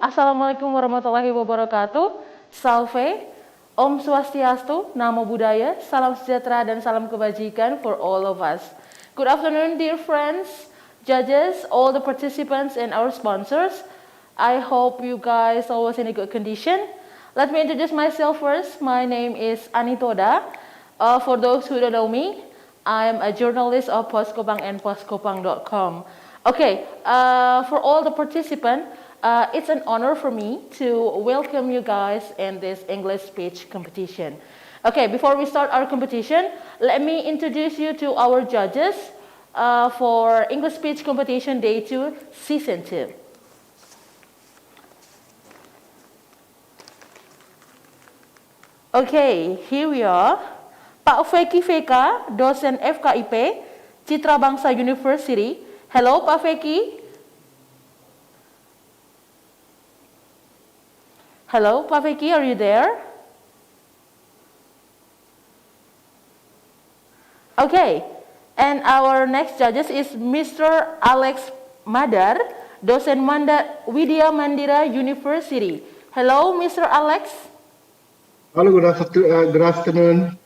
Assalamualaikum warahmatullahi wabarakatuh. Salve, Om Swastiastu, Namo Buddhaya, Salam Sejahtera dan Salam Kebajikan for all of us. Good afternoon, dear friends, judges, all the participants and our sponsors. I hope you guys always in a good condition. Let me introduce myself first. My name is Anitoda. For those who don't know me, I am a journalist of Pos Kupang and poskupang.com. Okay, for all the participants, it's an honor for me to welcome you guys in this English speech competition. Okay, before we start our competition, let me introduce you to our judges for English speech competition day 2, season 2. Okay, here we are. Pak Feki Veka, dosen FKIP, Citra Bangsa University. Hello, Pak Feki. Hello, Pak Feki, are you there? Okay, and our next judges is Mr. Alex Madar, dosen Widya Mandira University. Hello, Mr. Alex. Hello, good afternoon.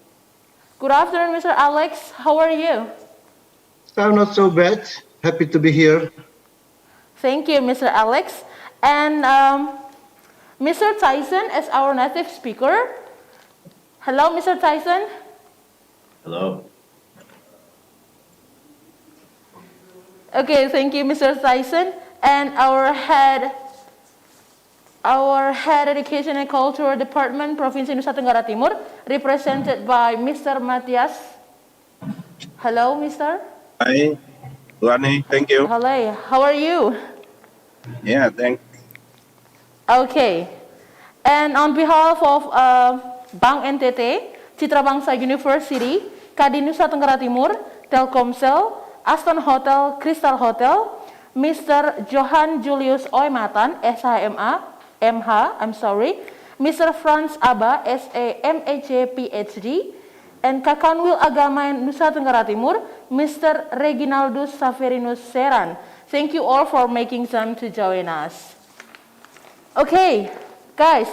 Good afternoon, Mr. Alex. How are you? I'm not so bad. Happy to be here. Thank you, Mr. Alex. And Mr. Tyson is our native speaker. Hello, Mr. Tyson. Hello. Okay, thank you, Mr. Tyson. And our head Education and Culture Department, Provinsi Nusa Tenggara Timur, represented by Mr. Matias. Hello, Mr. Hi, Irani. Thank you. Hello, how are you? Yeah, thanks. Okay, and on behalf of Bank NTT, Citra Bangsa University, Kadin Nusa Tenggara Timur, Telkomsel, Aston Hotel, Crystal Hotel, Mr. Johan Julius Oymatan, Mr. Franz Abba, SAMHJ PhD, and Kakanwil Agama Nusa Tenggara Timur, Mr. Reginaldus Saverinus Seran. Thank you all for making time to join us. Okay, guys,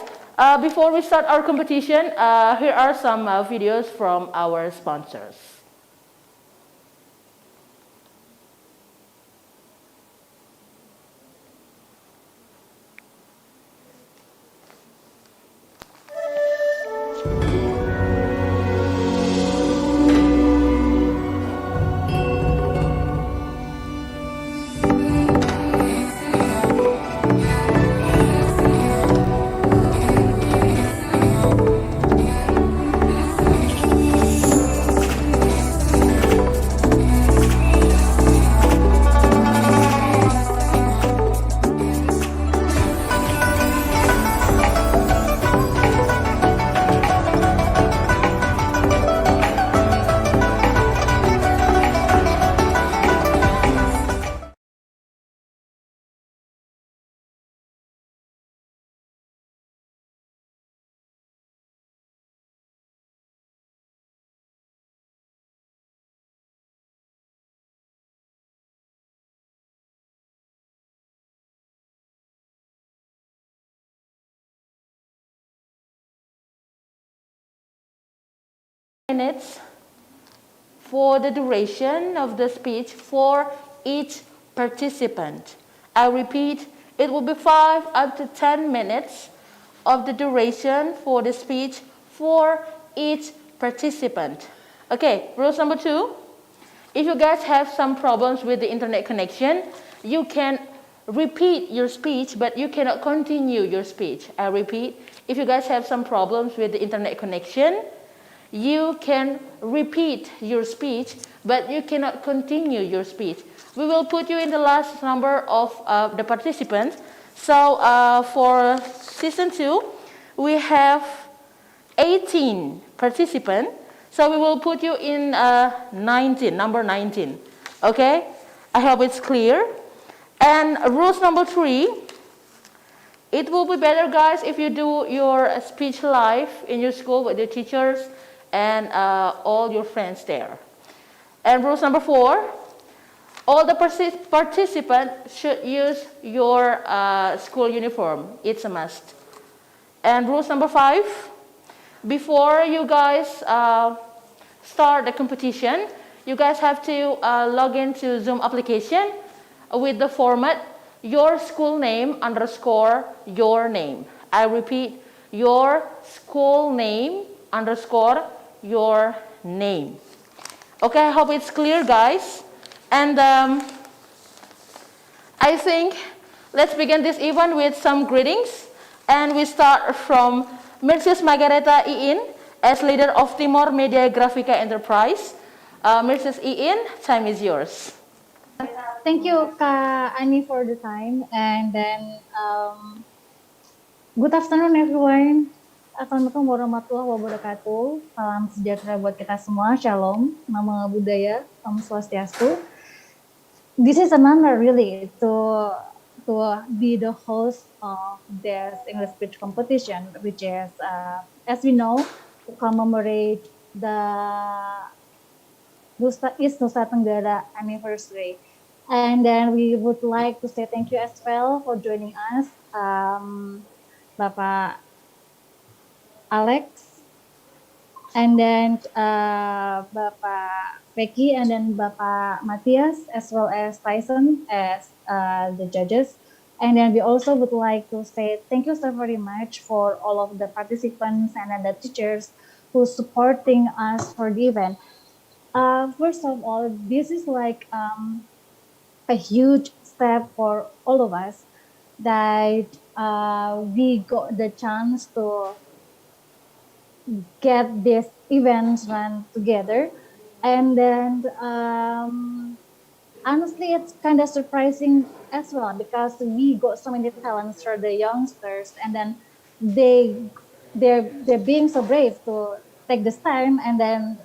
before we start our competition, here are some videos from our sponsors. Minutes for the duration of the speech for each participant. I repeat, it will be 5 up to 10 minutes of the duration for the speech for each participant. Okay, rules number 2. If you guys have some problems with the internet connection, you can repeat your speech, but you cannot continue your speech. I repeat, if you guys have some problems with the internet connection, you can repeat your speech, but you cannot continue your speech. We will put you in the last number of the participants. So for season 2, we have 18 participants. So we will put you in number 19. Okay? I hope it's clear. And rules number 3, it will be better, guys, if you do your speech live in your school with your teachers and all your friends there. And rules number 4, All the participants should use your school uniform. It's a must. And rules number 5, before you guys start the competition, you guys have to log into Zoom application with the format your school name underscore your name. I repeat, your school name underscore your name. Okay, I hope it's clear, guys. And I think let's begin this event with some greetings. And we start from Mrs. Margareta Iin as leader of Timor Media Grafika Enterprise. Mrs. Iin, time is yours. Thank you, Kak Ani, for the time. And then, good afternoon, everyone. Assalamualaikum warahmatullahi wabarakatuh. Salam sejahtera buat kita semua. Shalom, Namo Buddhaya, Om Swastiastu. This is an honor, really, to be the host of this English speech competition, which is, as we know, to commemorate the East Nusa Tenggara anniversary. And then we would like to say thank you as well for joining us, Bapak Alex, and then Bapak Becky, and then Bapak Matthias, as well as Tyson as the judges. And then we also would like to say thank you so very much for all of the participants and then the teachers who supporting us for the event. First of all, this is like a huge step for all of us that we got the chance to get these events run together. And then honestly, it's kind of surprising as well because we got so many talents for the youngsters, and then they're being so brave to take this time and then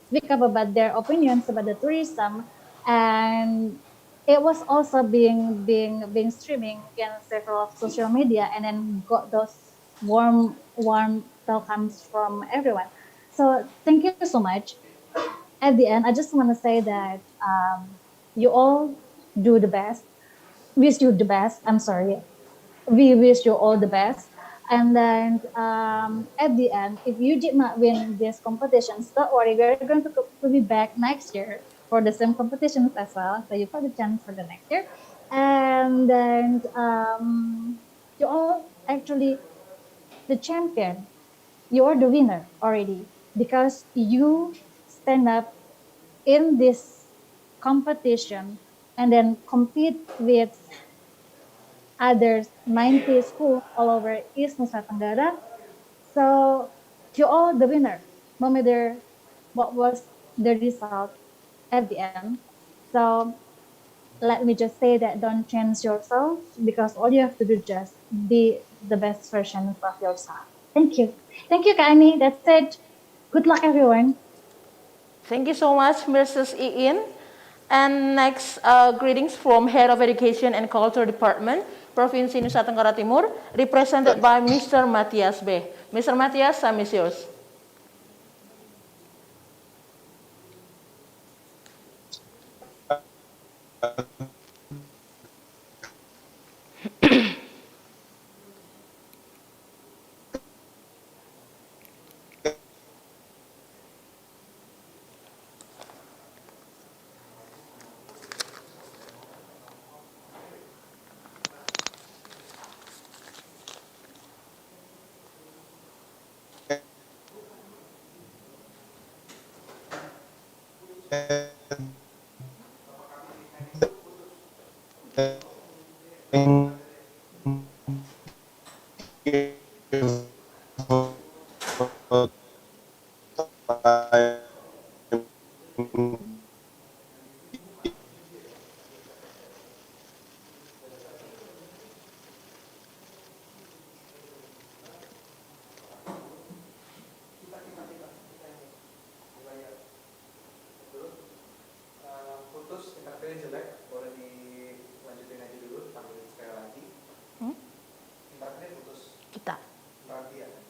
speak up about their opinions about the tourism. And it was also being streaming in several social media, and then got those warm welcomes from everyone. So thank you so much. At the end, I just want to say that you all do the best. Wish you the best. I'm sorry. We wish you all the best. And then at the end, if you did not win these competitions, don't worry. We're going to be back next year for the same competitions as well. So you've got the chance for the next year. And then you all actually the champion. You are the winner already because you stand up in this competition and then compete with other 90 schools all over East Nusa Tenggara. So you all the winner, no matter what was the result at the end. So let me just say that don't change yourself because all you have to do is just be the best version of yourself. Thank you. Thank you, Kak Ani. That's it. Good luck, everyone. Thank you so much, Mrs. Iin. And next, greetings from Head of Education and Culture Department, Provinsi Nusa Tenggara Timur, represented by Mr. Matthias B. Mr. Matthias, time is yours.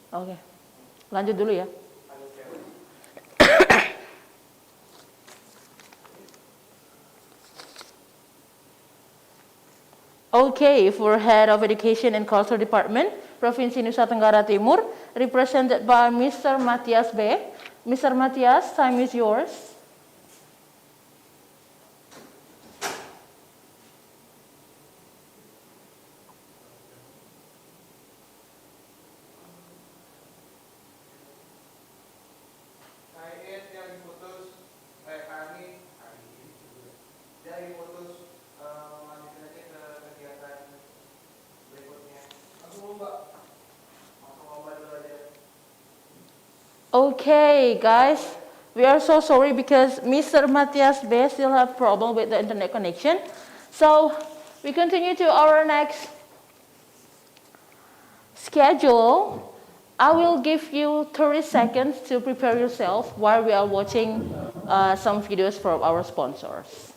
Oke, lanjut dulu ya. Okay, for Head of Education and Culture Department, Provinsi Nusa Tenggara Timur, represented by Mr. Matias B. Mr. Matias, time is yours. Okay, guys, we are so sorry because Mr. Matias B still have problem with the internet connection. So we continue to our next schedule. I will give you 30 seconds to prepare yourself while we are watching some videos from our sponsors.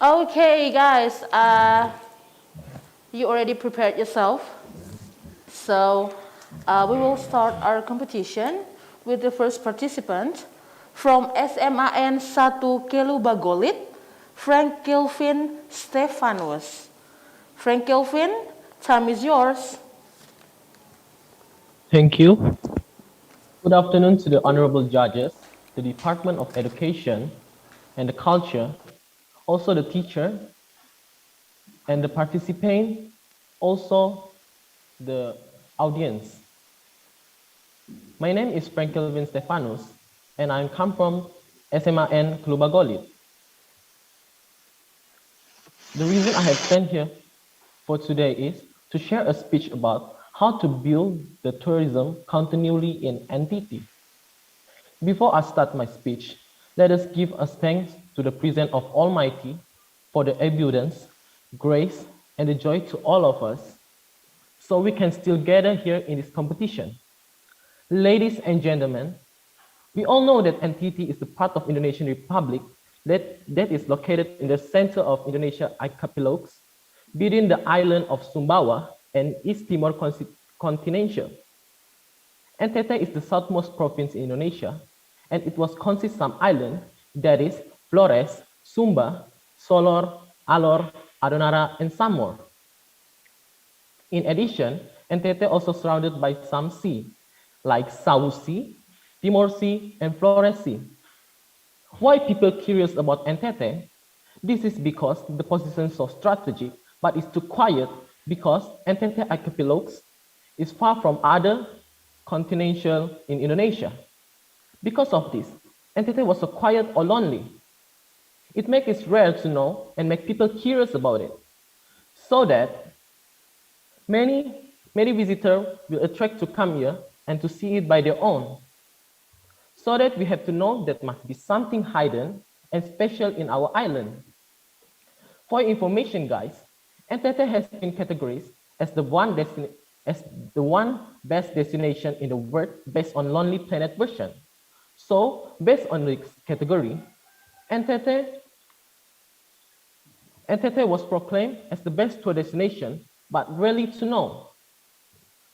Okay, guys, you already prepared yourself. So we will start our competition with the first participant from SMAN 1 Kelubagolit, Frank Gilfin Stefanus. Frank Gilfin, time is yours. Thank you. Good afternoon to the honorable judges, the Department of Education and the Culture, also the teacher and the participant, also the audience. My name is Frank Kelvin Stefanus, and I come from SMAN Kelubagolit. The reason I have sent here for today is to share a speech about how to build the tourism continually in NTT. Before I start my speech, let us give us thanks to the presence of Almighty for the abundance, grace, and the joy to all of us, so we can still gather here in this competition. Ladies and gentlemen, we all know that NTT is the part of Indonesian Republic that is located in the center of Indonesia archipelagos, between the island of Sumbawa and East Timor continental. NTT is the southmost province in Indonesia, and it was consists some island, that is Flores, Sumba, Solor, Alor, Adonara, and some more. In addition, NTT also surrounded by some sea, like South Sea, Timor Sea, and Flores Sea. Why people curious about NTT? This is because the position is so strategic but it's too quiet because NTT archipelagos is far from other continental in Indonesia. Because of this, NTT was so quiet or lonely. It makes it rare to know and make people curious about it, so that many visitors will attract to come here and to see it by their own. So that we have to know that must be something hidden and special in our island. For information, guys, NTT has been categorized as the one best destination in the world based on Lonely Planet version. So, based on this category, NTT was proclaimed as the best tour destination, but rarely to know.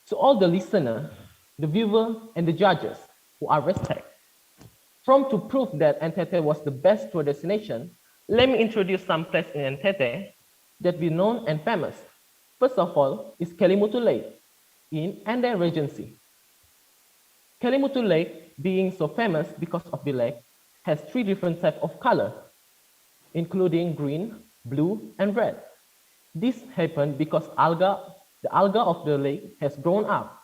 To all the listener, the viewer, and the judges who are respected. From to prove that NTT was the best tour destination, let me introduce some places in NTT that we known and famous. First of all is Kelimutu Lake in Ande Regency. Kelimutu Lake, being so famous because of the lake, has 3 different types of color, including green, blue, and red. This happened because the alga of the lake has grown up.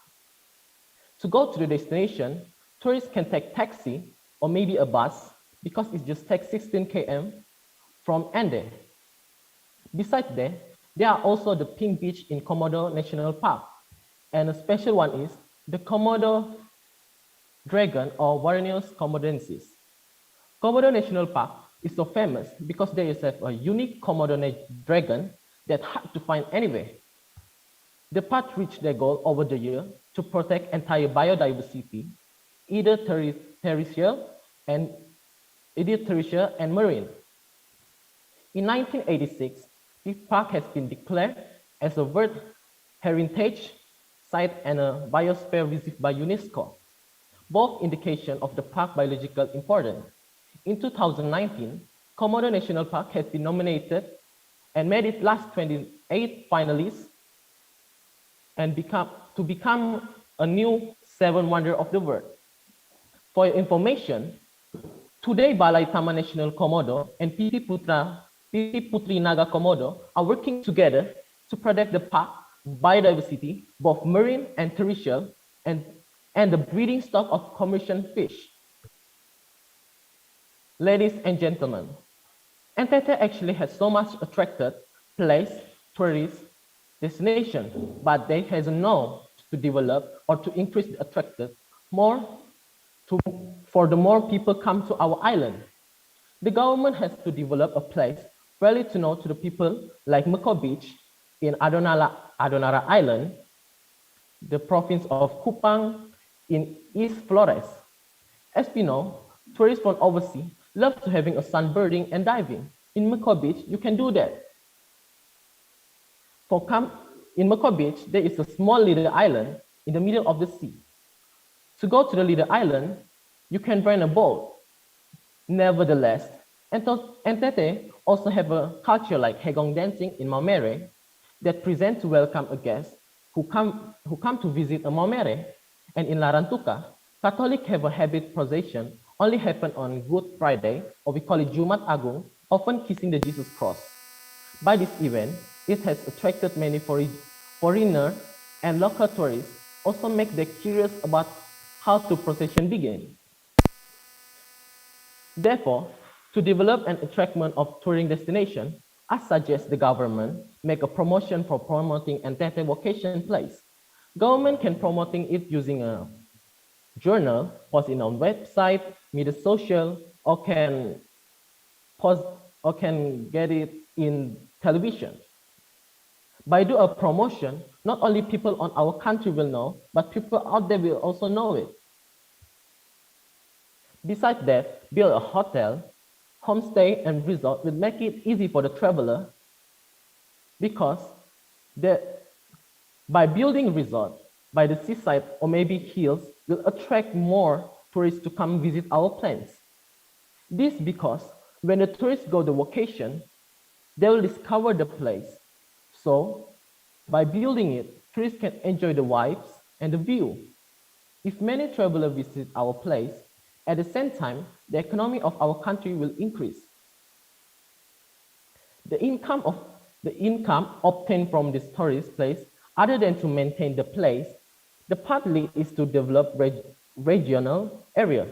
To go to the destination, tourists can take taxi or maybe a bus because it just takes 16 km from Ande. Besides that, there are also the Pink Beach in Komodo National Park, and a special one is the Komodo dragon or Varanus komodensis. Komodo National Park is so famous because there is a unique Komodo dragon that hard to find anywhere. The park reached their goal over the year to protect entire biodiversity, either Teresia and marine. In 1986, this park has been declared as a World Heritage Site and a Biosphere Reserve by UNESCO, both indication of the park's biological importance. In 2019, Komodo National Park has been nominated and made its last 28 finalists and become a new 7th wonder of the world. For your information, today Balai Taman Nasional Komodo and PT Putri Naga Komodo are working together to protect the park biodiversity, both marine and terrestrial, and the breeding stock of commercial fish. Ladies and gentlemen, NTT actually has so much attracted place, tourist destination, but they hasn't known to develop or to increase the attracted more for the more people come to our island. The government has to develop a place really to know to the people like Meko Beach in Adonara Island, the province of Kupang in East Flores. As we know, tourists from overseas love to having a sunbathing and diving. In Meko Beach, you can do that. In Meko Beach, there is a small little island in the middle of the sea. To go to the little island, you can rent a boat. Nevertheless, NTT also have a culture like Hegong dancing in Maumere that present to welcome a guest who come to visit a Maumere. And in Larantuka, Catholic have a habit procession only happen on Good Friday, or we call it Jumat Agung, often kissing the Jesus cross. By this event, it has attracted many foreigners and local tourists, also make them curious about how the procession begin. Therefore, to develop an attraction of touring destination, I suggest the government make a promotion for promoting NTT vacation place. Government can promoting it using a journal, post it on website, media social, or can get it in television. By do a promotion, not only people on our country will know, but people out there will also know it. Besides that, build a hotel, homestay, and resort will make it easy for the traveler because by building resort by the seaside or maybe hills will attract more tourists to come visit our plains. This because when the tourists go to vacation, they will discover the place. So by building it, tourists can enjoy the vibes and the view. If many travelers visit our place, at the same time, the economy of our country will increase. The income the income obtained from this tourist place, other than to maintain the place, the partly is to develop regional areas.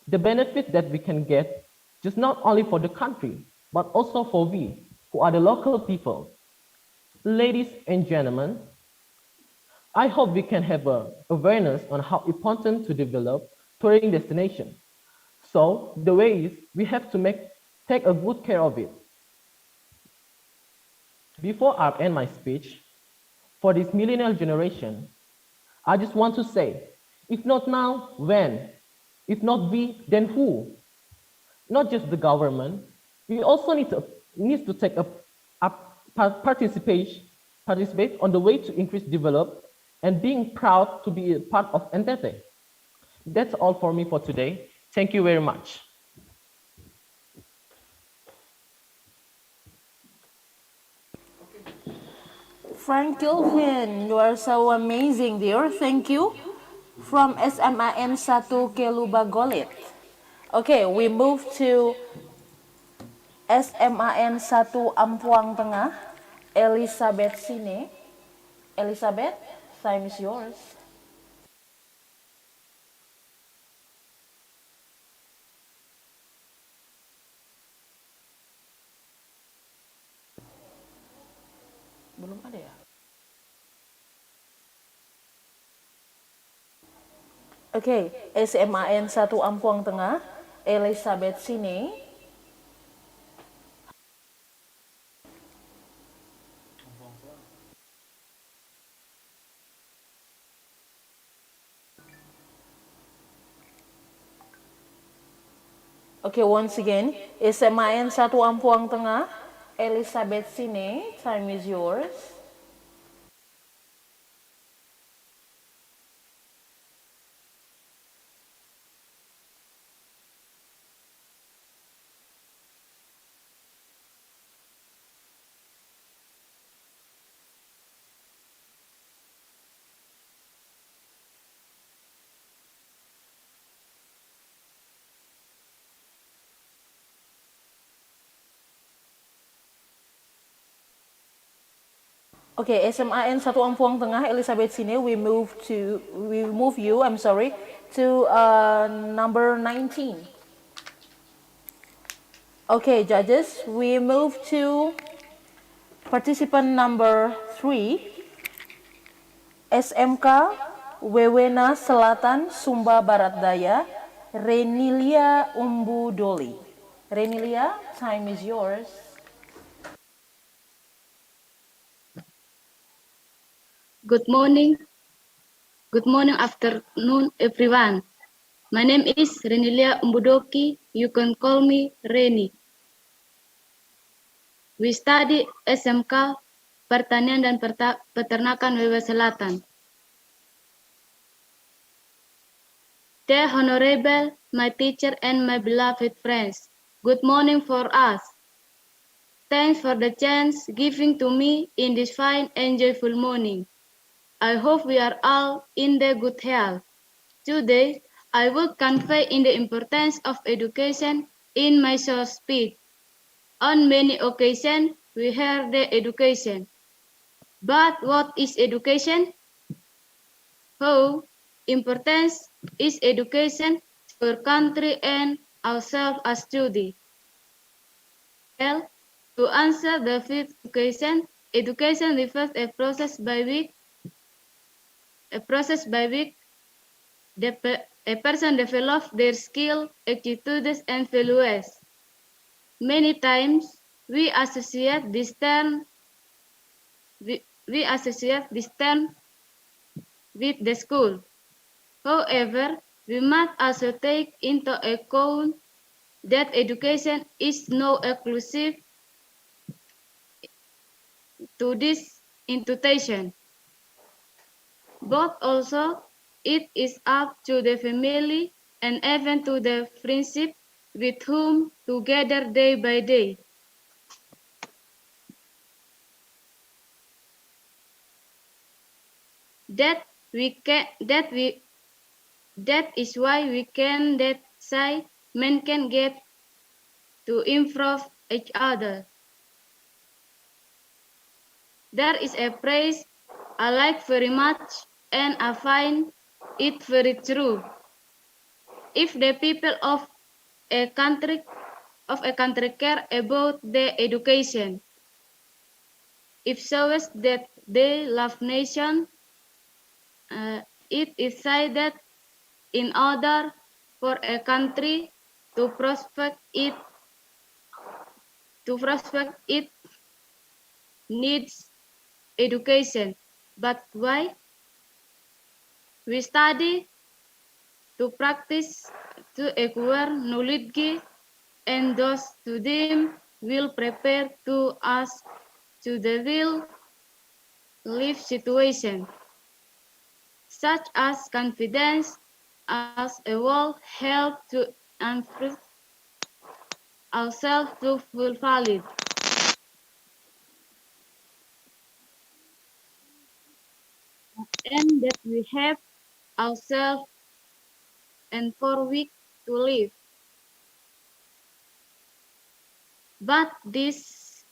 The benefit that we can get just not only for the country, but also for we, who are the local people. Ladies and gentlemen, I hope we can have awareness on how important to develop touring destination. So the way is we have to take a good care of it. Before I end my speech, for this millennial generation, I just want to say, if not now, when? If not we, then who? Not just the government. We also need to take participate on the way to increase develop and being proud to be a part of NTT. That's all for me for today. Thank you very much. Frank Gilfin, you are so amazing, dear. Thank you. From SMAN 1 Keluba Golit. Okay, we move to SMAN 1 Ampuang Tengah, Elizabeth Sine. Elizabeth, time is yours. Belum ada ya? Oke, SMAN 1 Ampuang Tengah, Elizabeth Sine. Okay, once again, SMAN 1 Ampuang Tengah, Elizabeth Sine, time is yours. Okay, SMAN 1 Ampuang Tengah, Elizabeth Sine, we move you, to number 19. Okay, judges, we move to participant number 3, SMK Wewena Selatan Sumba Barat Daya, Rennie Lea Umbudoli. Rennie Lea, time is yours. Good morning, afternoon, everyone. My name is Rennie Lea Umbudoki. You can call me Rennie. We study SMK Pertanian dan Peternakan Wewe Selatan. Dear Honorable, my teacher and my beloved friends, good morning for us. Thanks for the chance given to me in this fine and joyful morning. I hope we are all in the good health. Today, I will convey in the importance of education in my short speech. On many occasions, we hear the education. But what is education? How important is education to our country and ourselves as students? Well, to answer the fifth question, education refers a process by which a person develops their skill, attitudes, and values. Many times, we associate this term with the school. However, we must also take into account that education is not exclusive to this institution, but also it is up to the family and even to the friendship with whom to gather day by day. That is why we can say men can get to improve each other. There is a phrase I like very much and I find it very true. If the people a country a country care about their education, if shows that they love nation, it is said that in order for a country to prosper it needs education. But why? We study to practice, to acquire knowledge, and those to them will prepare to us to the real life situation, such as confidence as a whole help to improve ourselves to fulfill it. And that we have ourselves and 4 weeks to live. But this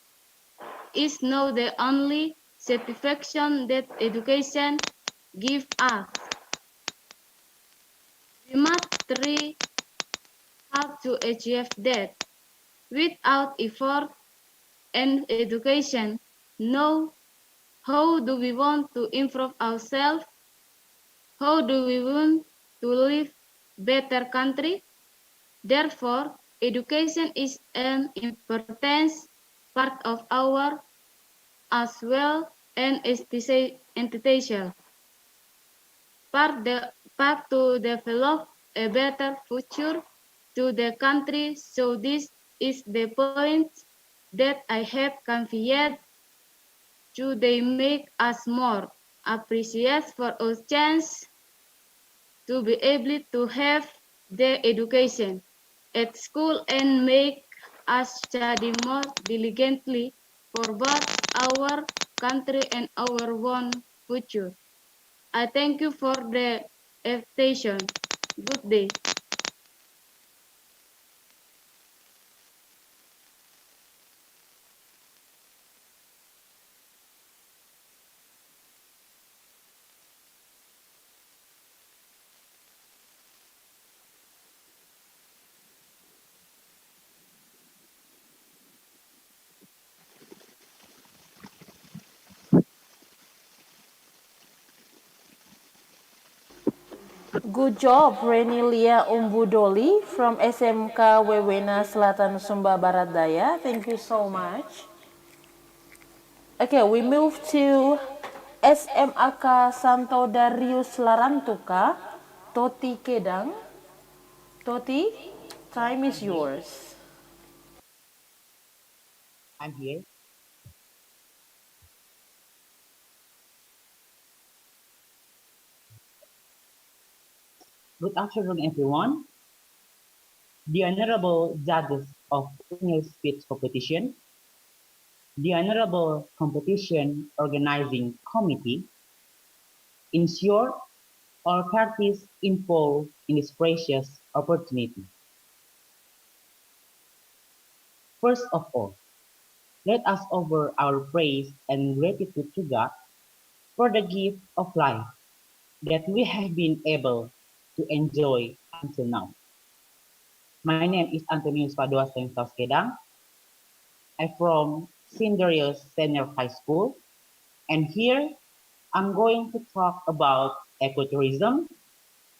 is not the only satisfaction that education gives us. We must try how to achieve that. Without effort and education, no, how do we want to improve ourselves? How do we want to live better country? Therefore, education is an important part of our as well and essential part to develop a better future to the country. So this is the point that I have conveyed to they make us more appreciate for our chance to be able to have their education at school and make us study more diligently for both our country and our own future. I thank you for the invitation. Good day. Good job, Rennie Lea Umbudoli from SMK Wewena Selatan Sumba Barat Daya. Thank you so much. Okay, we move to SMAK Santo Darius Larantuka, Toti Kedang. Toti, time is yours. I'm here. Good afternoon, everyone. The Honorable Judges of Senior Speech Competition, the Honorable Competition Organizing Committee, in short, all parties involved in this precious opportunity. First of all, let us offer our praise and gratitude to God for the gift of life that we have been able to enjoy until now. My name is Antonius Padua Sentos Kedang. I'm from St. Darius Senior High School, and here I'm going to talk about ecotourism,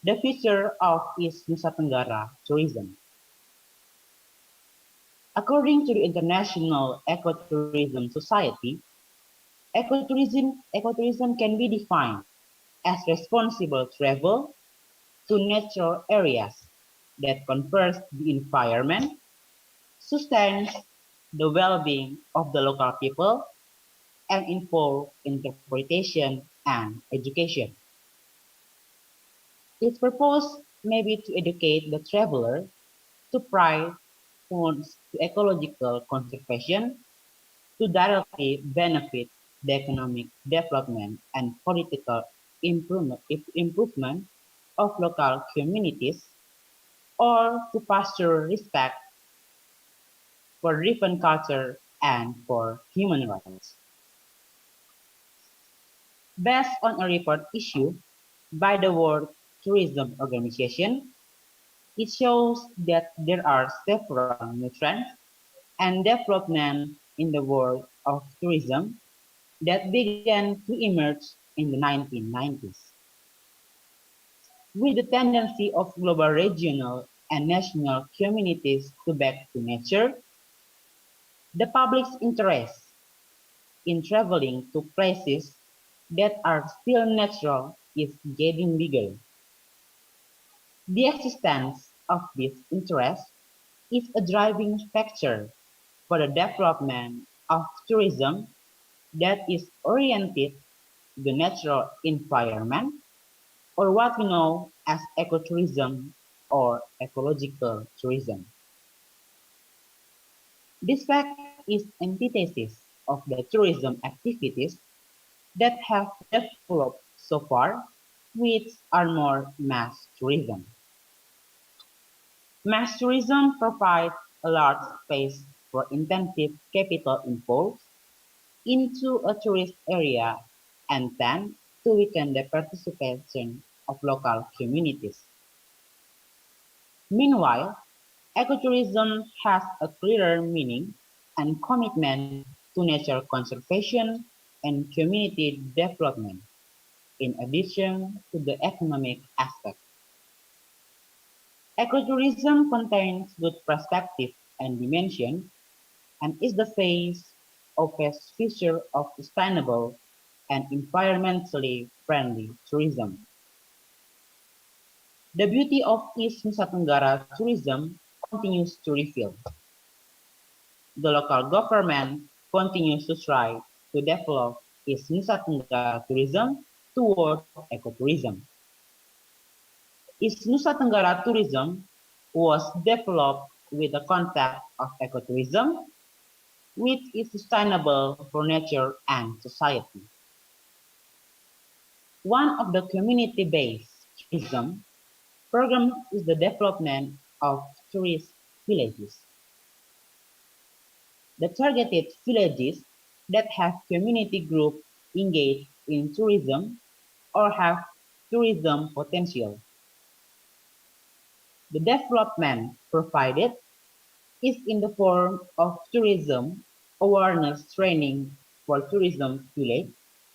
the future of East Nusa Tenggara tourism. According to the International Ecotourism Society, ecotourism can be defined as responsible travel to natural areas that conserve the environment, sustains the well-being of the local people, and involve interpretation and education. Its purpose may be to educate the traveler to pry funds to ecological conservation to directly benefit the economic development and political improvement of local communities, or to foster respect for different culture and for human rights. Based on a report issued by the World Tourism Organization, it shows that there are several new trends and developments in the world of tourism that began to emerge in the 1990s. With the tendency of global regional and national communities to back to nature, the public's interest in traveling to places that are still natural is getting bigger. The existence of this interest is a driving factor for the development of tourism that is oriented to the natural environment, or what we know as ecotourism or ecological tourism. This fact is antithesis of the tourism activities that have developed so far, which are more mass tourism. Mass tourism provides a large space for intensive capital inflows into a tourist area and tend to weaken the participation of local communities. Meanwhile, ecotourism has a clearer meaning and commitment to nature conservation and community development, in addition to the economic aspect. Ecotourism contains good perspective and dimension and is the face of a future of sustainable and environmentally friendly tourism. The beauty of East Nusa Tenggara tourism continues to reveal. The local government continues to try to develop its Nusa Tenggara tourism toward ecotourism. Its Nusa Tenggara tourism was developed with the concept of ecotourism, which is sustainable for nature and society. One of the community-based tourism programs is the development of tourist villages. The targeted villages that have community groups engaged in tourism or have tourism potential. The development provided is in the form of tourism awareness training for tourism village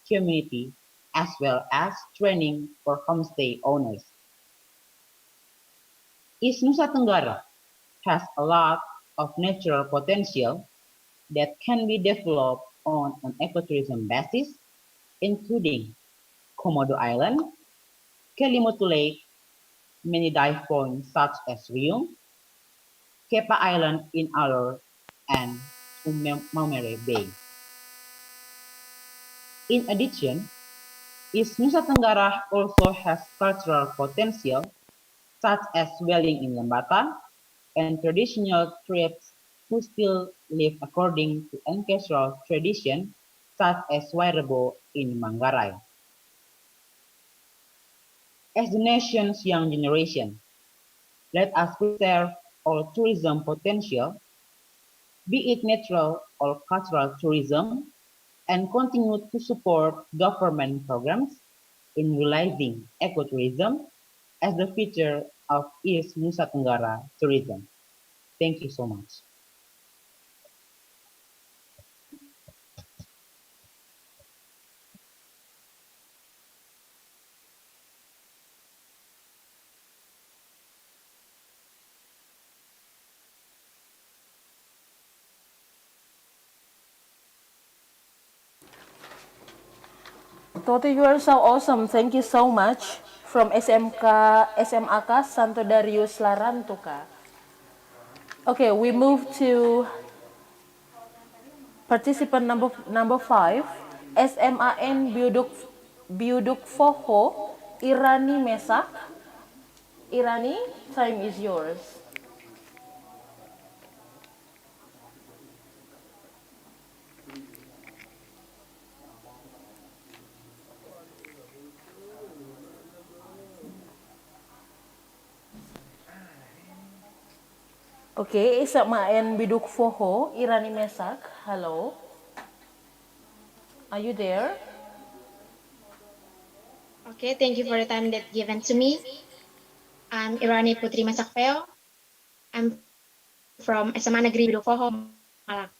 community as well as training for homestay owners. East Nusa Tenggara has a lot of natural potential that can be developed on an ecotourism basis, including Komodo Island, Kelimutu Lake, many dive points such as Riung, Kepa Island in Alor, and Maumere Bay. In addition, East Nusa Tenggara also has cultural potential such as dwelling in Lembata and traditional tribes who still live according to ancestral tradition such as Wairebo in Manggarai. As the nation's young generation, let us preserve all tourism potential, be it natural or cultural tourism, and continue to support government programs in realizing ecotourism as the future of East Nusa Tenggara tourism. Thank you so much. Toto, you are so awesome. Thank you so much. From SMAK Santo Darius Larantuka. Okay, we move to participant number 5, SMAN Biuduk Foho, Irani Mesa. Irani, time is yours. Okay, SMAN Biduk Foho, Irani Mesak. Hello. Are you there? Okay, thank you for the time that given to me. I'm Irani Putri Masakfeo. I'm from SMA Negeri Bidokoho, Malang.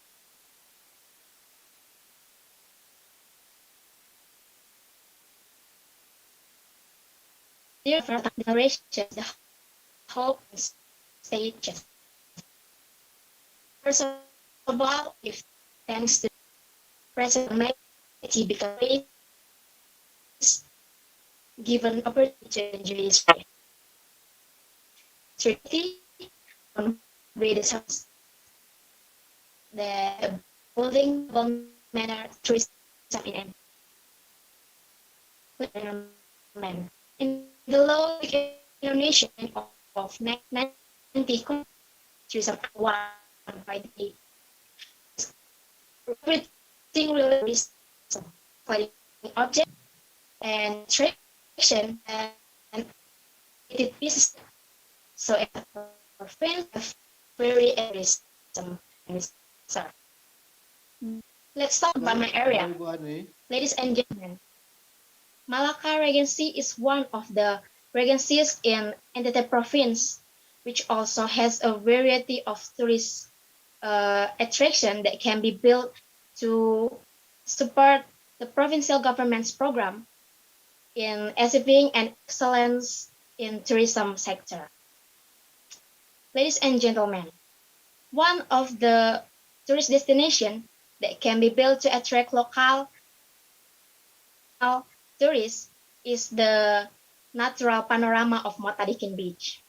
Here for declarations, the hope and stages. First of all, if thanks to President Melanie because given opportunity to enjoy Israel. Security on various house. The building manner tourism in environment. In the low Indonesian of 90 tourism one by the everything really including object and attraction and creative pieces. So for fans of very tourism and so let's talk about my area. Ladies and gentlemen, Malacca Regency is one of the regencies in Ntt province, which also has a variety of tourist attraction that can be built to support the provincial government's program in achieving an excellence in tourism sector. Ladies and gentlemen, one of the tourist destination that can be built to attract local tourists is the natural panorama of Motadikin Beach.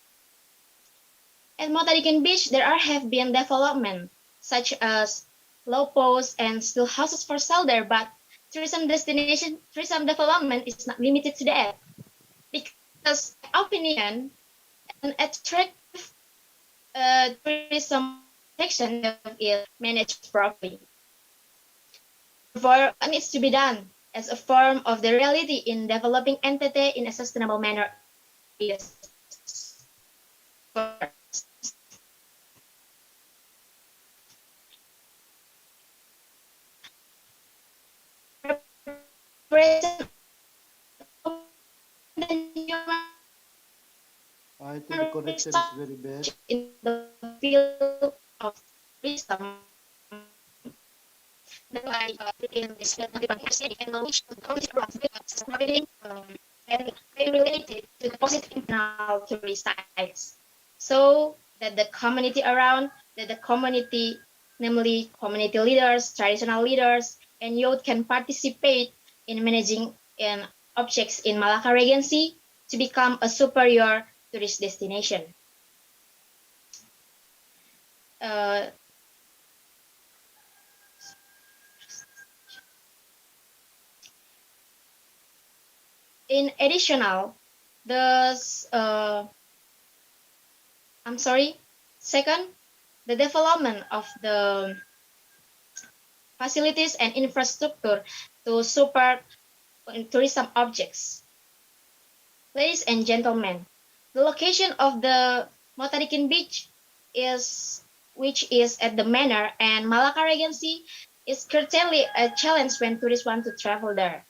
At Motadikin Beach, have been development such as low posts and still houses for sale there, but tourism development is not limited to that. Because, in my opinion, an attractive tourism section is managed properly. Therefore, what needs to be done as a form of the reality in developing NTT in a sustainable manner is first. Preparation of the new I think the connection is very bad. in the field of tourism. That's why in this and knowledge of providing and very related to the positive internal tourist sites. So that the community around, that the community, namely community leaders, traditional leaders, and youth can participate in managing objects in Malacca Regency to become a superior tourist destination. In additional, second, the development of the facilities and infrastructure to support tourism objects. Ladies and gentlemen, the location of the Motadikin Beach which is at the Manor and Malacca Regency is currently a challenge when tourists want to travel there.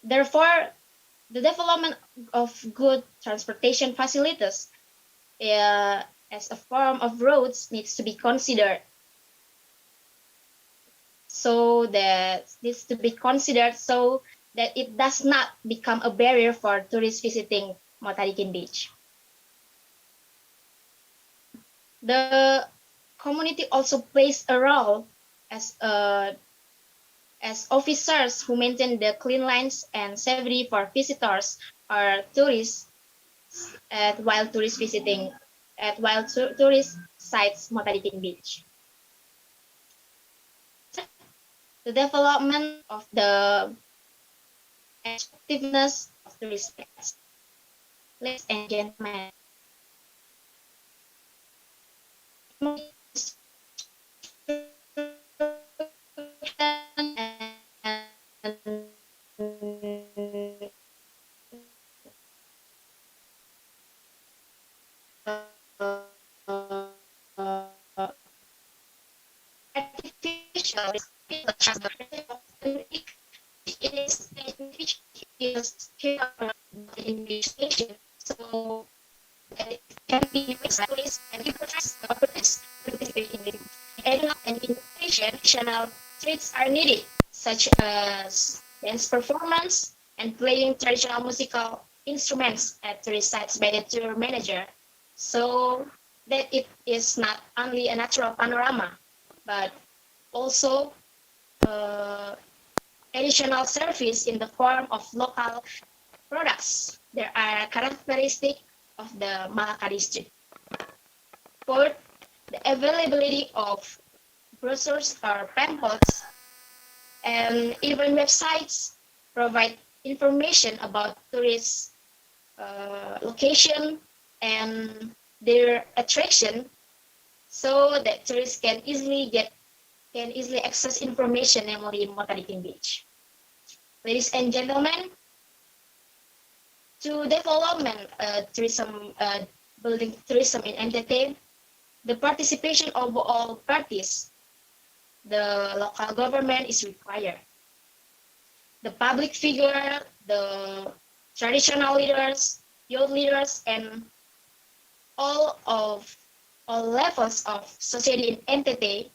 Therefore, the development of good transportation facilities as a form of roads needs to be considered. So that it does not become a barrier for tourists visiting Motadikin Beach. The community also plays a role as officers who maintain the clean lines and safety for visitors or tourists while tourist sites Motadikin Beach. The development of the effectiveness of tourist sites. Ladies and gentlemen, artificial which is here the invitation, so that it can be tourists and people opportunities to participate in it. And additional traits are needed, such as dance performance and playing traditional musical instruments at tourist sites by the tour manager, so that it is not only a natural panorama, but also additional service in the form of local products that are characteristic of the Malacca district. Fourth, the availability of brochures or pamphlets and even websites provide information about tourist location and their attraction, so that tourists can easily access information, namely Motalikin Beach. Ladies and gentlemen, to development tourism, building tourism in NTT, the participation of all parties, the local government is required. The public figure, the traditional leaders, youth leaders, and all levels of society in NTT,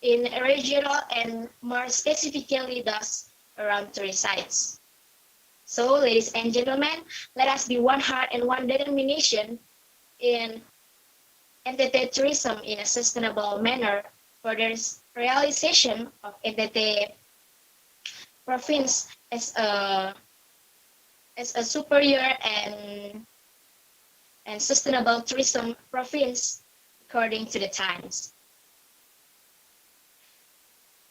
in regional and more specifically thus around tourist sites. So, ladies and gentlemen, let us be one heart and one determination in NTT tourism in a sustainable manner for the realization of NTT province as a superior and sustainable tourism province according to the times.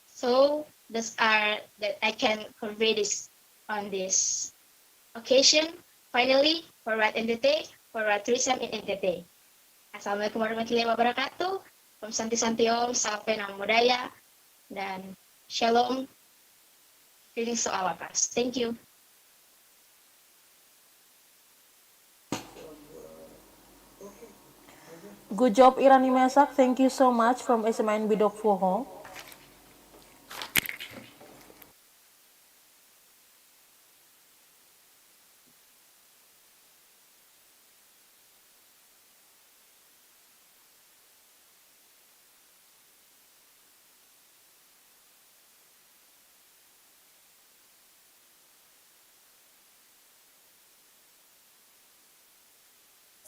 So those are that I can convey this on this occasion. Finally, forward NTT, forward tourism in NTT. Assalamualaikum warahmatullahi wabarakatuh. Om Santi Santi Om, Salam Namo Buddhaya, dan Shalom. Greetings to all of us. Thank you. Good job, Irani Mesa. Thank you so much from SMN Bidok Fuho.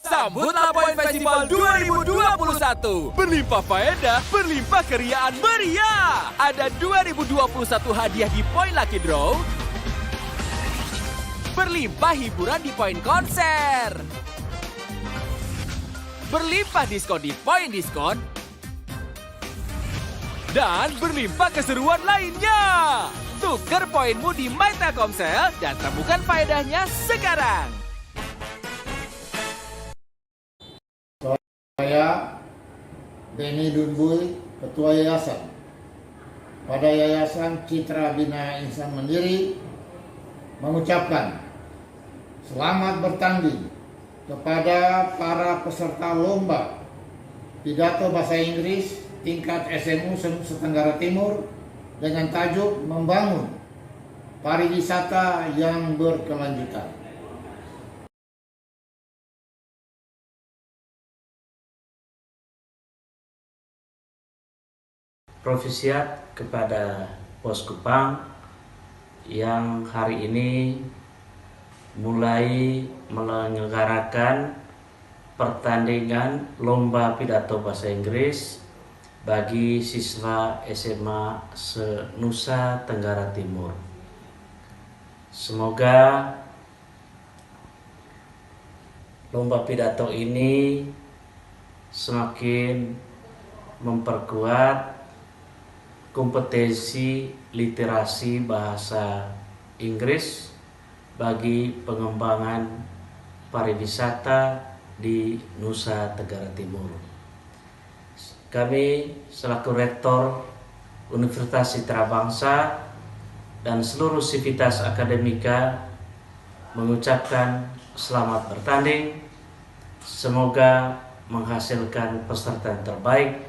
Sambutlah Poin Festival 2021. Berlimpah faedah, berlimpah keriaan meriah. Ada 2021 hadiah di Poin Lucky Draw. Berlimpah hiburan di Poin Konser. Berlimpah diskon di Poin Diskon. Dan berlimpah keseruan lainnya. Tukar poinmu di My Telkomsel dan temukan faedahnya sekarang. Saya Rennie Lea, Ketua Yayasan. Pada Yayasan Citra Bina Insan Mandiri mengucapkan selamat bertanding kepada para peserta lomba pidato bahasa Inggris tingkat SMU se-Tenggara Timur dengan tajuk membangun pariwisata yang berkelanjutan. Provisiat kepada Pos Kupang yang hari ini mulai menyelenggarakan pertandingan lomba pidato bahasa Inggris bagi siswa SMA se-Nusa Tenggara Timur. Semoga lomba pidato ini semakin memperkuat kompetensi literasi bahasa Inggris bagi pengembangan pariwisata di Nusa Tenggara Timur. Kami selaku Rektor Universitas Citra Bangsa dan seluruh sivitas akademika mengucapkan selamat bertanding. Semoga menghasilkan peserta yang terbaik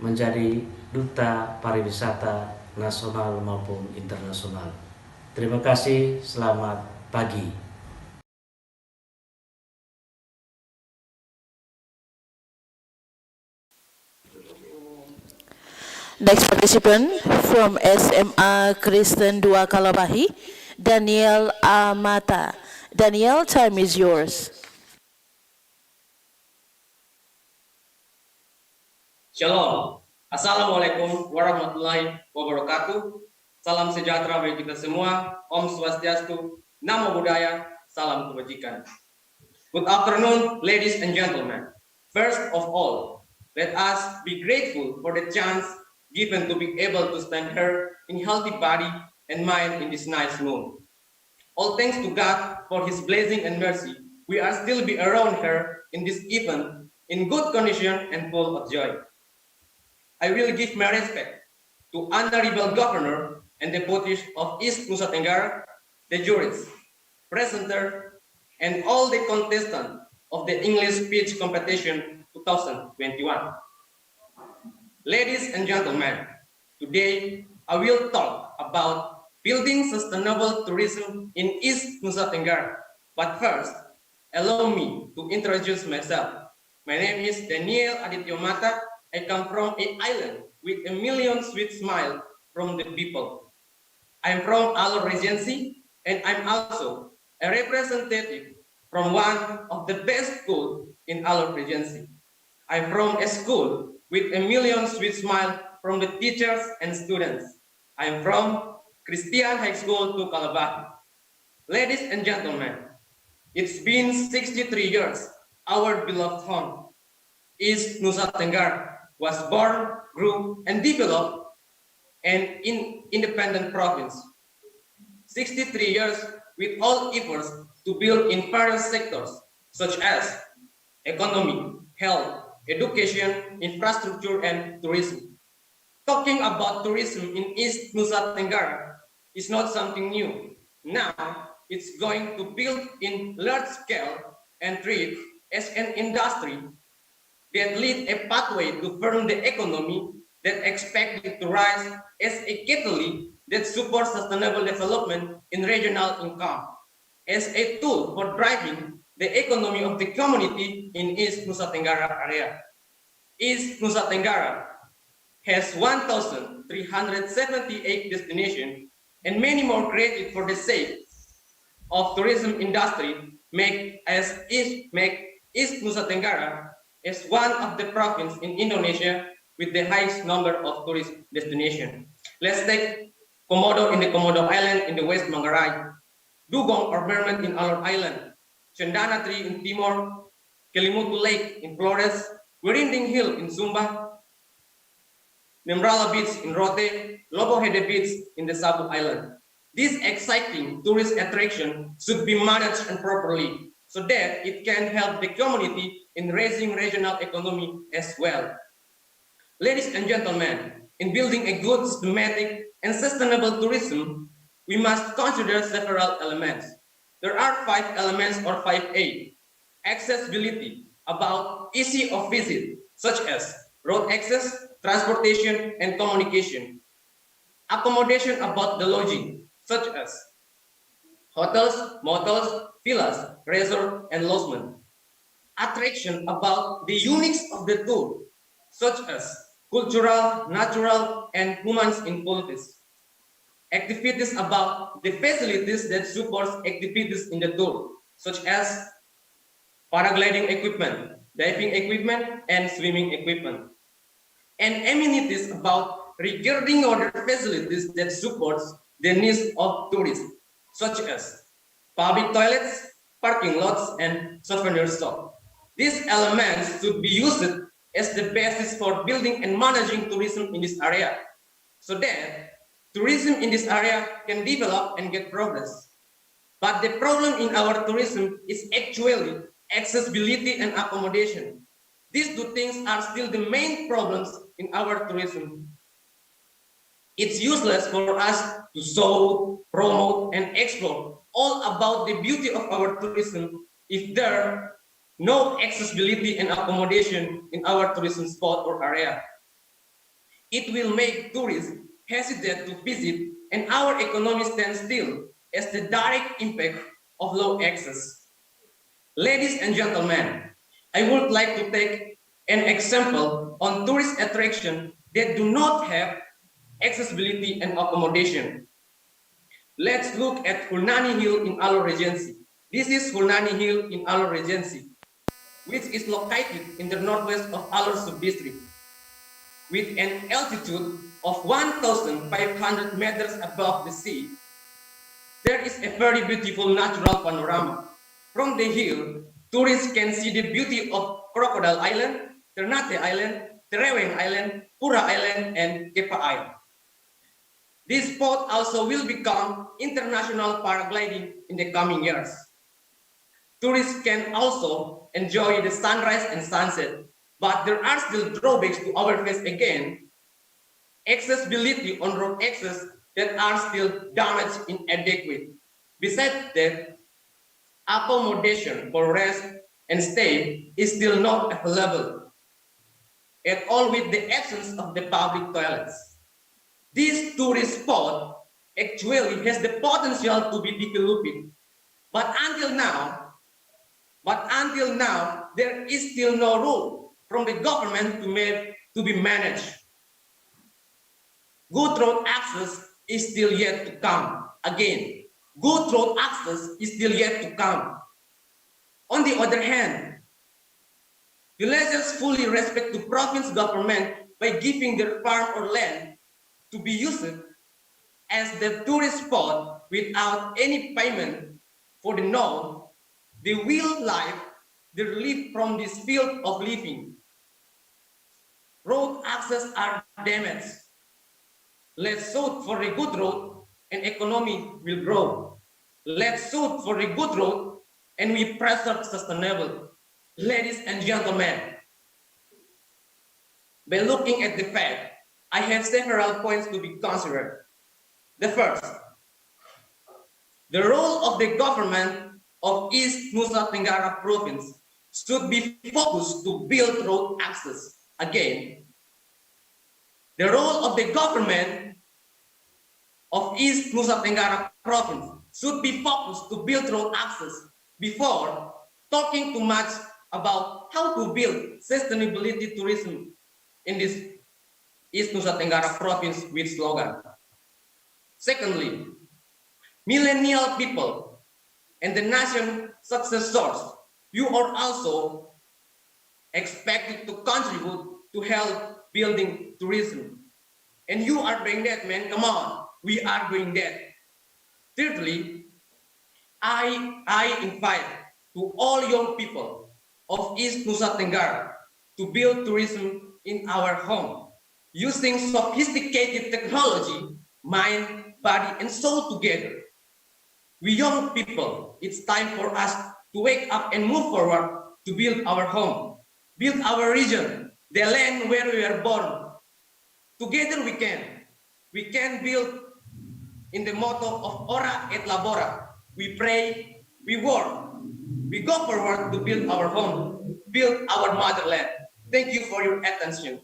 menjadi duta pariwisata nasional maupun internasional. Terima kasih, selamat pagi. Next participant from SMA Kristen 2 Kalabahi, Daniel Amata. Daniel, time is yours. Shalom. Assalamualaikum warahmatullahi wabarakatuh. Salam sejahtera bagi kita semua. Om Swastiastu. Namo Buddhaya. Salam kebajikan. Good afternoon, ladies and gentlemen. First of all, let us be grateful for the chance given to be able to stand here in healthy body and mind in this nice moon. All thanks to God for His blessing and mercy, we are still be around here in this event in good condition and full of joy. I will give my respect to Honorable Governor and Deputies of East Nusa Tenggara, the jurors, presenter, and all the contestants of the English Speech Competition 2021. Ladies and gentlemen, today I will talk about building sustainable tourism in East Nusa Tenggara. But first, allow me to introduce myself. My name is Daniel Aditya Mata. I come from an island with a million sweet smiles from the people. I'm from Alor Regency, and I'm also a representative from one of the best schools in Alor Regency. I'm from a school with a million sweet smiles from the teachers and students. I'm from Christian High School to Calabash. Ladies and gentlemen, it's been 63 years, our beloved home, East Nusa Tenggara, was born, grew, and developed an independent province. 63 years with all efforts to build in various sectors, such as economy, health, education, infrastructure, and tourism. Talking about tourism in East Nusa Tenggara is not something new. Now, it's going to build in large scale and treat as an industry that lead a pathway to firm the economy that expected to rise as a catalyst that supports sustainable development in regional income, as a tool for driving the economy of the community in East Nusa Tenggara area. East Nusa Tenggara has 1,378 destinations and many more created for the sake of tourism industry, make East Nusa Tenggara as one of the provinces in Indonesia with the highest number of tourist destinations. Let's take Komodo in the Komodo Island in the West Manggarai, Dugong or Mermaid in Alor Island, Cendana Tree in Timor, Kelimutu Lake in Flores, Wirinding Hill in Sumba, Nembrala Beach in Rote, Lobo Hede Beach in the Sabu Island. This exciting tourist attraction should be managed and properly so that it can help the community in raising regional economy as well. Ladies and gentlemen, in building a good, systematic, and sustainable tourism, we must consider several elements. There are 5 elements or 5A. Accessibility, about easy of visit, such as road access, transportation, and communication. Accommodation, about the lodging, such as hotels, motels, villas, resort, and lodgement. Attraction, about the uniqueness of the tour, such as cultural, natural, and humans in politics. Activities, about the facilities that supports activities in the tour, such as paragliding equipment, diving equipment, and swimming equipment. And amenities, about regarding other facilities that supports the needs of tourists, such as public toilets, parking lots, and souvenir shop. These elements should be used as the basis for building and managing tourism in this area, so that tourism in this area can develop and get progress. But the problem in our tourism is actually accessibility and accommodation. These two things are still the main problems in our tourism. It's useless for us to show, promote, and explore all about the beauty of our tourism if there are no accessibility and accommodation in our tourism spot or area. It will make tourists hesitate to visit and our economy stands still as the direct impact of low access. Ladies and gentlemen, I would like to take an example on tourist attraction that do not have accessibility and accommodation. Let's look at Hulnani Hill in Alor Regency. This is Hulnani Hill in Alor Regency, which is located in the northwest of Alor subdistrict, with an altitude of 1,500 meters above the sea. There is a very beautiful natural panorama. From the hill, tourists can see the beauty of Crocodile Island, Ternate Island, Tereweng Island, Pura Island, and Kepa Island. This spot also will become international paragliding in the coming years. Tourists can also enjoy the sunrise and sunset, but there are still drawbacks to our face again. Accessibility on road access that are still damaged, inadequate. Besides that, accommodation for rest and stay is still not available at all, with the absence of the public toilets. This tourist spot actually has the potential to be developed, but until now, there is still no rule from the government to be managed. Good road access is still yet to come. Again, good road access is still yet to come. On the other hand, villagers fully respect the province government by giving their farm or land to be used as the tourist spot without any payment for the known. They will live the relief from this field of living. Road access are damaged. Let's shoot for a good road and economy will grow. Let's shoot for a good road and we preserve sustainable. Ladies and gentlemen, by looking at the fact, I have several points to be considered. The first, the role of the government of East Nusa Tenggara province should be focused to build road access. Again, the role of the government of East Nusa Tenggara province should be focused to build road access before talking too much about how to build sustainability tourism in this East Nusa Tenggara province with slogan. Secondly, millennial people and the nation successors, you are also expected to contribute to help building tourism. And you are doing that, man, come on, we are doing that. Thirdly, I invite to all young people of East Nusa Tenggara to build tourism in our home, using sophisticated technology, mind, body, and soul together. We young people, it's time for us to wake up and move forward to build our home, build our region, the land where we are born. Together we can. We can build in the motto of Ora et Labora. We pray, we work, we go forward to build our home, build our motherland. Thank you for your attention.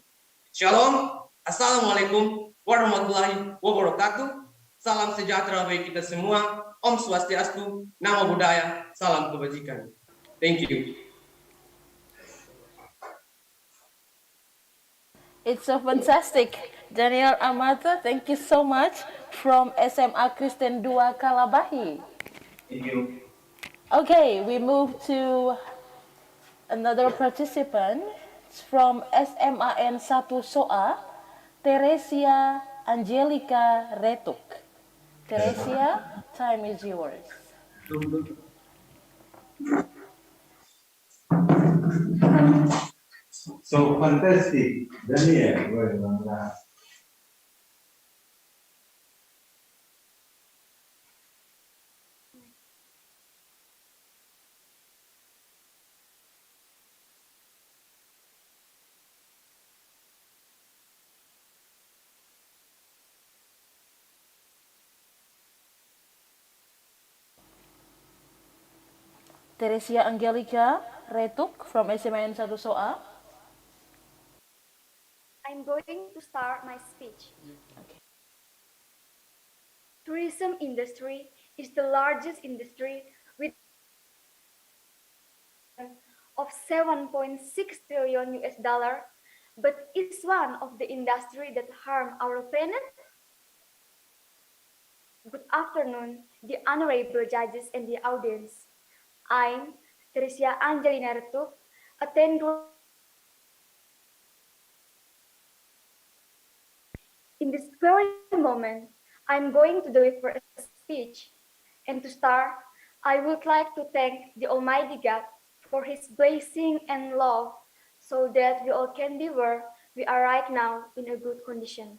Shalom, Assalamualaikum warahmatullahi wabarakatuh. Salam sejahtera bagi kita semua. Om Swastiastu, Namo Buddhaya, salam kebajikan. Thank you. It's so fantastic. Daniel Amato, thank you so much from SMA Kristen 2 Kalabahi. Thank you. Okay, we move to another participant. It's from SMAN 1 Soa, Teresia Angelica Retuk. Teresia, time is yours. So fantastic, Daniel. Well, Teresia Angelica Retuk from SMAN 1 Soa. I'm going to start my speech. Okay. tourism industry is the largest industry with of 7.6 trillion US dollar, but it's one of the industry that harm our planet. Good afternoon, the honorable judges and the audience. I'm Teresia Angelina Retuk, attend in this very moment, I'm going to deliver a speech. And to start, I would like to thank the Almighty God for His blessing and love so that we all can be where we are right now in a good condition.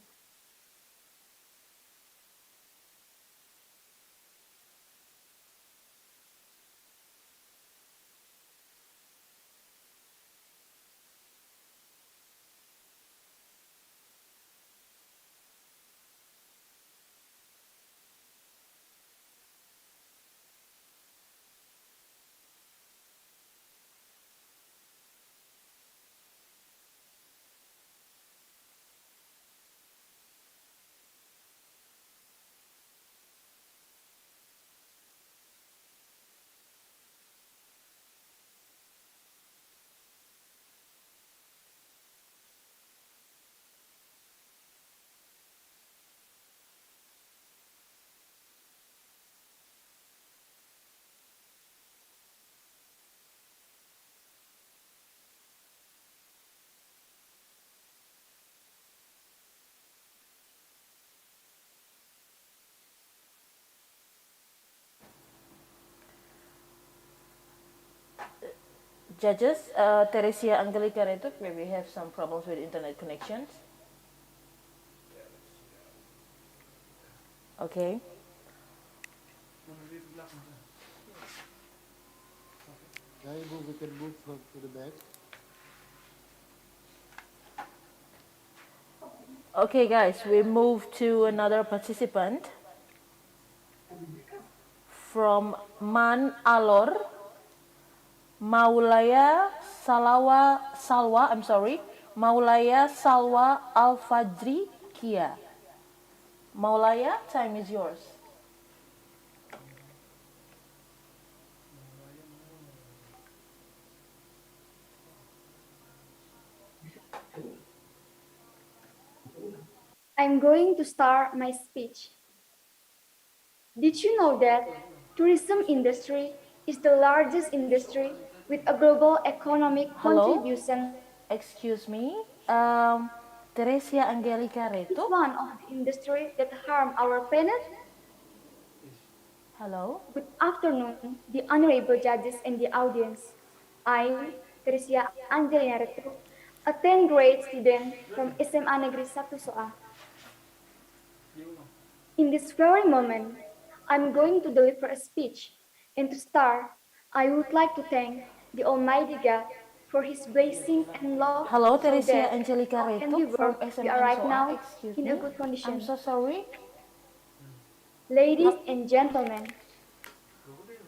Judges, Teresia, Angelica, Retuk, where we have some problems with internet connections. Okay. We can move to the back. Okay, guys, we move to another participant from Man Alor, Maulaya Salwa Al Fajri Kia. Maulaya, time is yours. I'm going to start my speech. Did you know that tourism industry is the largest industry with a global economic contribution? Excuse me. Teresia Angelica Retuk. It's one of the industries that harm our planet. Hello. Good afternoon, the honorable judges and the audience. I'm Teresia Angelina Retuk, a 10th grade student from SMA Negeri 1 Soa. In this very moment, I'm going to deliver a speech, and to start, I would like to thank the Almighty God for His blessing and love. Hello, so Teresia that Angelica all can be Retuk from where we are SMN right Soa. now Excuse in me. a good condition. I'm so sorry. Ladies and gentlemen,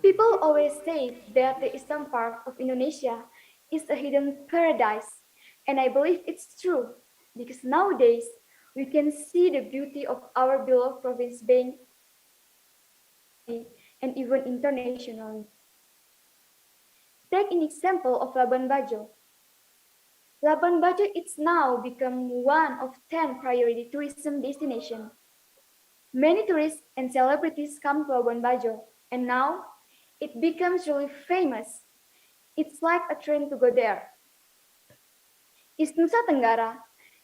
people always say that the eastern part of Indonesia is a hidden paradise, and I believe it's true because nowadays we can see the beauty of our beloved province being and even internationally. Take an example of Labuan Bajo. Labuan Bajo is now become one of 10 priority tourism destinations. Many tourists and celebrities come to Labuan Bajo, and now it becomes really famous. It's like a trend to go there. East Nusa Tenggara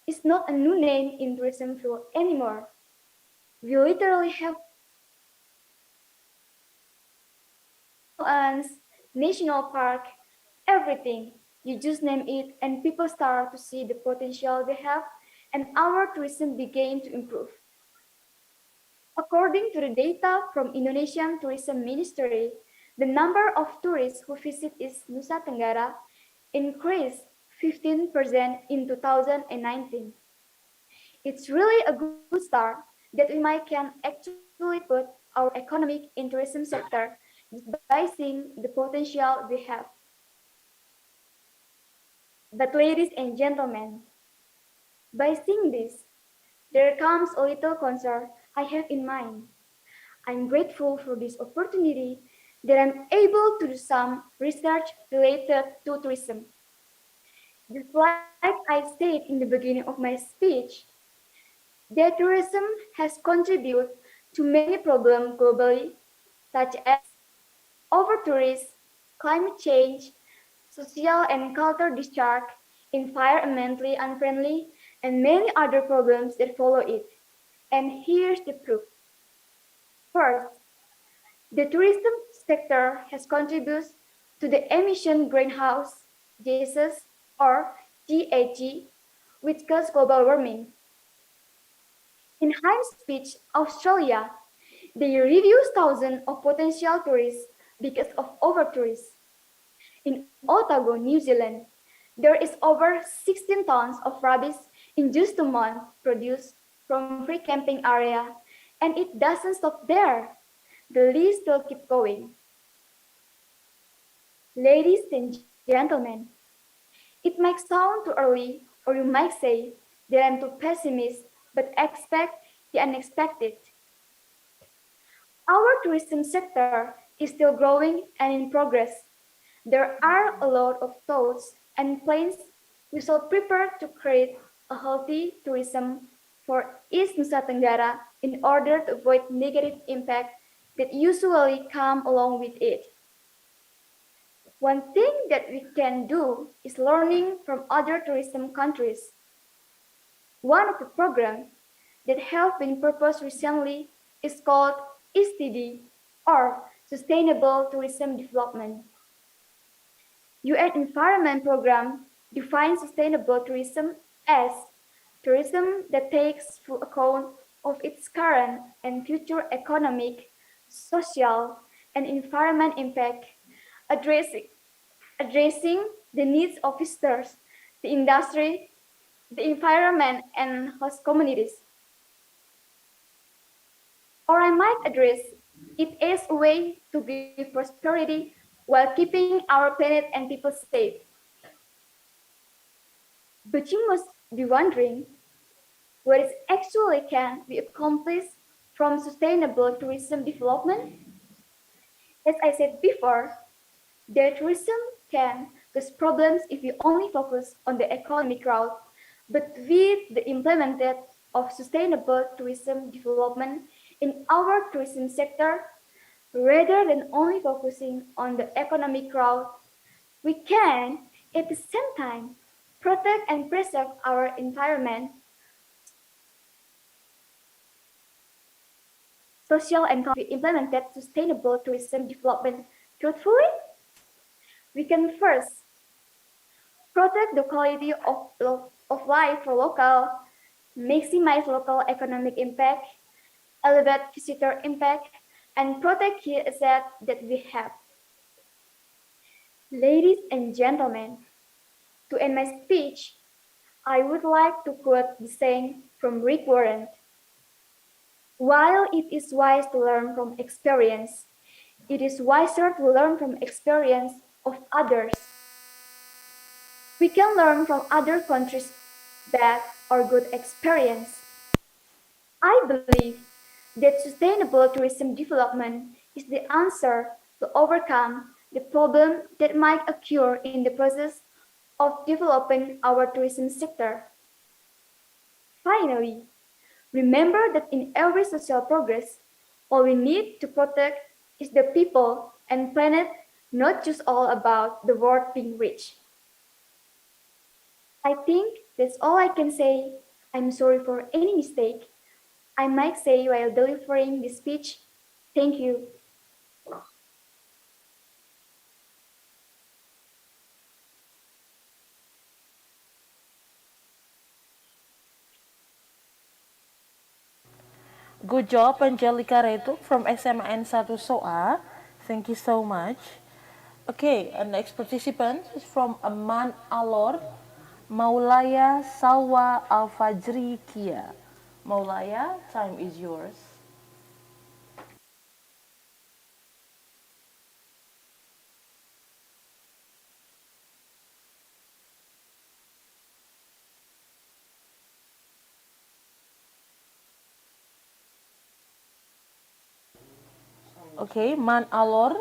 is not a new name in tourism field anymore. We literally have national park, everything. You just name it, and people start to see the potential they have, and our tourism began to improve. According to the data from Indonesian Tourism Ministry, the number of tourists who visit East Nusa Tenggara increased 15% in 2019. It's really a good start that we might can actually put our economic in tourism sector by seeing the potential we have. But ladies and gentlemen, by seeing this, there comes a little concern I have in mind. I'm grateful for this opportunity that I'm able to do some research related to tourism. Just like I said in the beginning of my speech, that tourism has contributed to many problems globally, such as over-tourism, climate change, social and cultural discharge, environmentally unfriendly, and many other problems that follow it. And here's the proof. First, the tourism sector has contributed to the emission greenhouse gases or GHG, which cause global warming. In High Speech, Australia, they review thousands of potential tourists because of over-tourism. In Otago, New Zealand, there is over 16 tons of rubbish in just a month produced from free camping area, and it doesn't stop there. The list will keep going. Ladies and gentlemen, it might sound too early, or you might say that I'm too pessimist, but expect the unexpected. Our tourism sector is still growing and in progress. There are a lot of thoughts and plans we shall prepare to create a healthy tourism for East Nusa Tenggara in order to avoid negative impact that usually come along with it. One thing that we can do is learning from other tourism countries. One of the programs that have been proposed recently is called STD, or Sustainable Tourism Development. UN Environment Program defines sustainable tourism as tourism that takes full account of its current and future economic, social, and environment impact, addressing, addressing the needs of visitors, the industry, the environment, and host communities. Or I might address it as a way to give prosperity while keeping our planet and people safe. But you must be wondering what is actually can be accomplished from sustainable tourism development. As I said before, the tourism can cause problems if we only focus on the economic route, but with the implementation of sustainable tourism development in our tourism sector, rather than only focusing on the economic route, we can, at the same time, protect and preserve our environment, social and we implemented sustainable tourism development truthfully. We can first protect the quality of life for local, maximize local economic impact, elevate visitor impact, and protect key assets that we have. Ladies and gentlemen, to end my speech, I would like to quote the saying from Rick Warren. While it is wise to learn from experience, it is wiser to learn from experience of others. We can learn from other countries' bad or good experience. I believe that sustainable tourism development is the answer to overcome the problem that might occur in the process of developing our tourism sector. Finally, remember that in every social progress, all we need to protect is the people and planet, not just all about the world being rich. I think that's all I can say. I'm sorry for any mistake I might say while delivering this speech. Thank you. Good job, Angelica Retu from SMN 1 SOA. Thank you so much. Okay, our next participant is from Aman Alor, Maulaya Sawa Al-Fajri Kia. Maulaya, time is yours. Okay, Man Alor,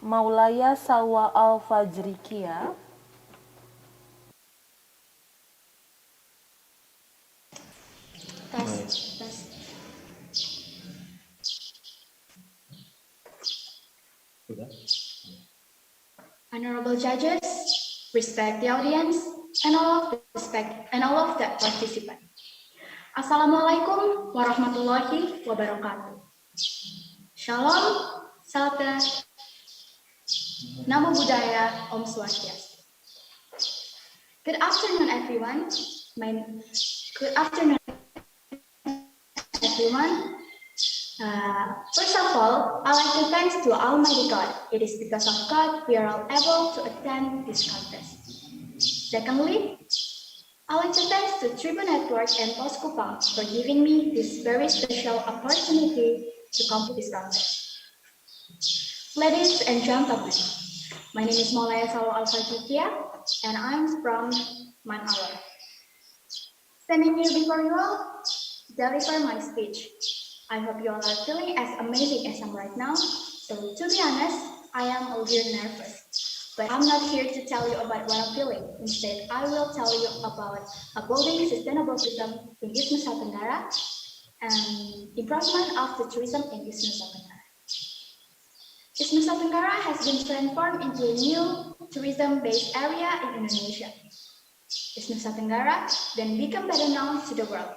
Maulaya Salwa Al-Fajrikia. Honorable judges, respect the audience, and all of the participants. Assalamualaikum warahmatullahi wabarakatuh. Shalom, Salte, Namo Buddhaya, Om Swastiastu. Good afternoon, everyone. Good afternoon, everyone. First of all, I'd like to thank to Almighty God. It is because of God we are all able to attend this contest. Secondly, I'd like to thank to Tribune Network and Pos Kupang for giving me this very special opportunity to come to this contest. Ladies and gentlemen, my name is Maulaya Salwa Al-Fajrikia, and I'm from Alor. Standing here before you all, deliver my speech. I hope you all are feeling as amazing as I'm right now. So to be honest, I am a little nervous. But I'm not here to tell you about what I'm feeling. Instead, I will tell you about building sustainable tourism in East Nusa Tenggara and improvement of the tourism in East Nusa Tenggara. East Nusa Tenggara has been transformed into a new tourism-based area in Indonesia. East Nusa Tenggara then become better known to the world.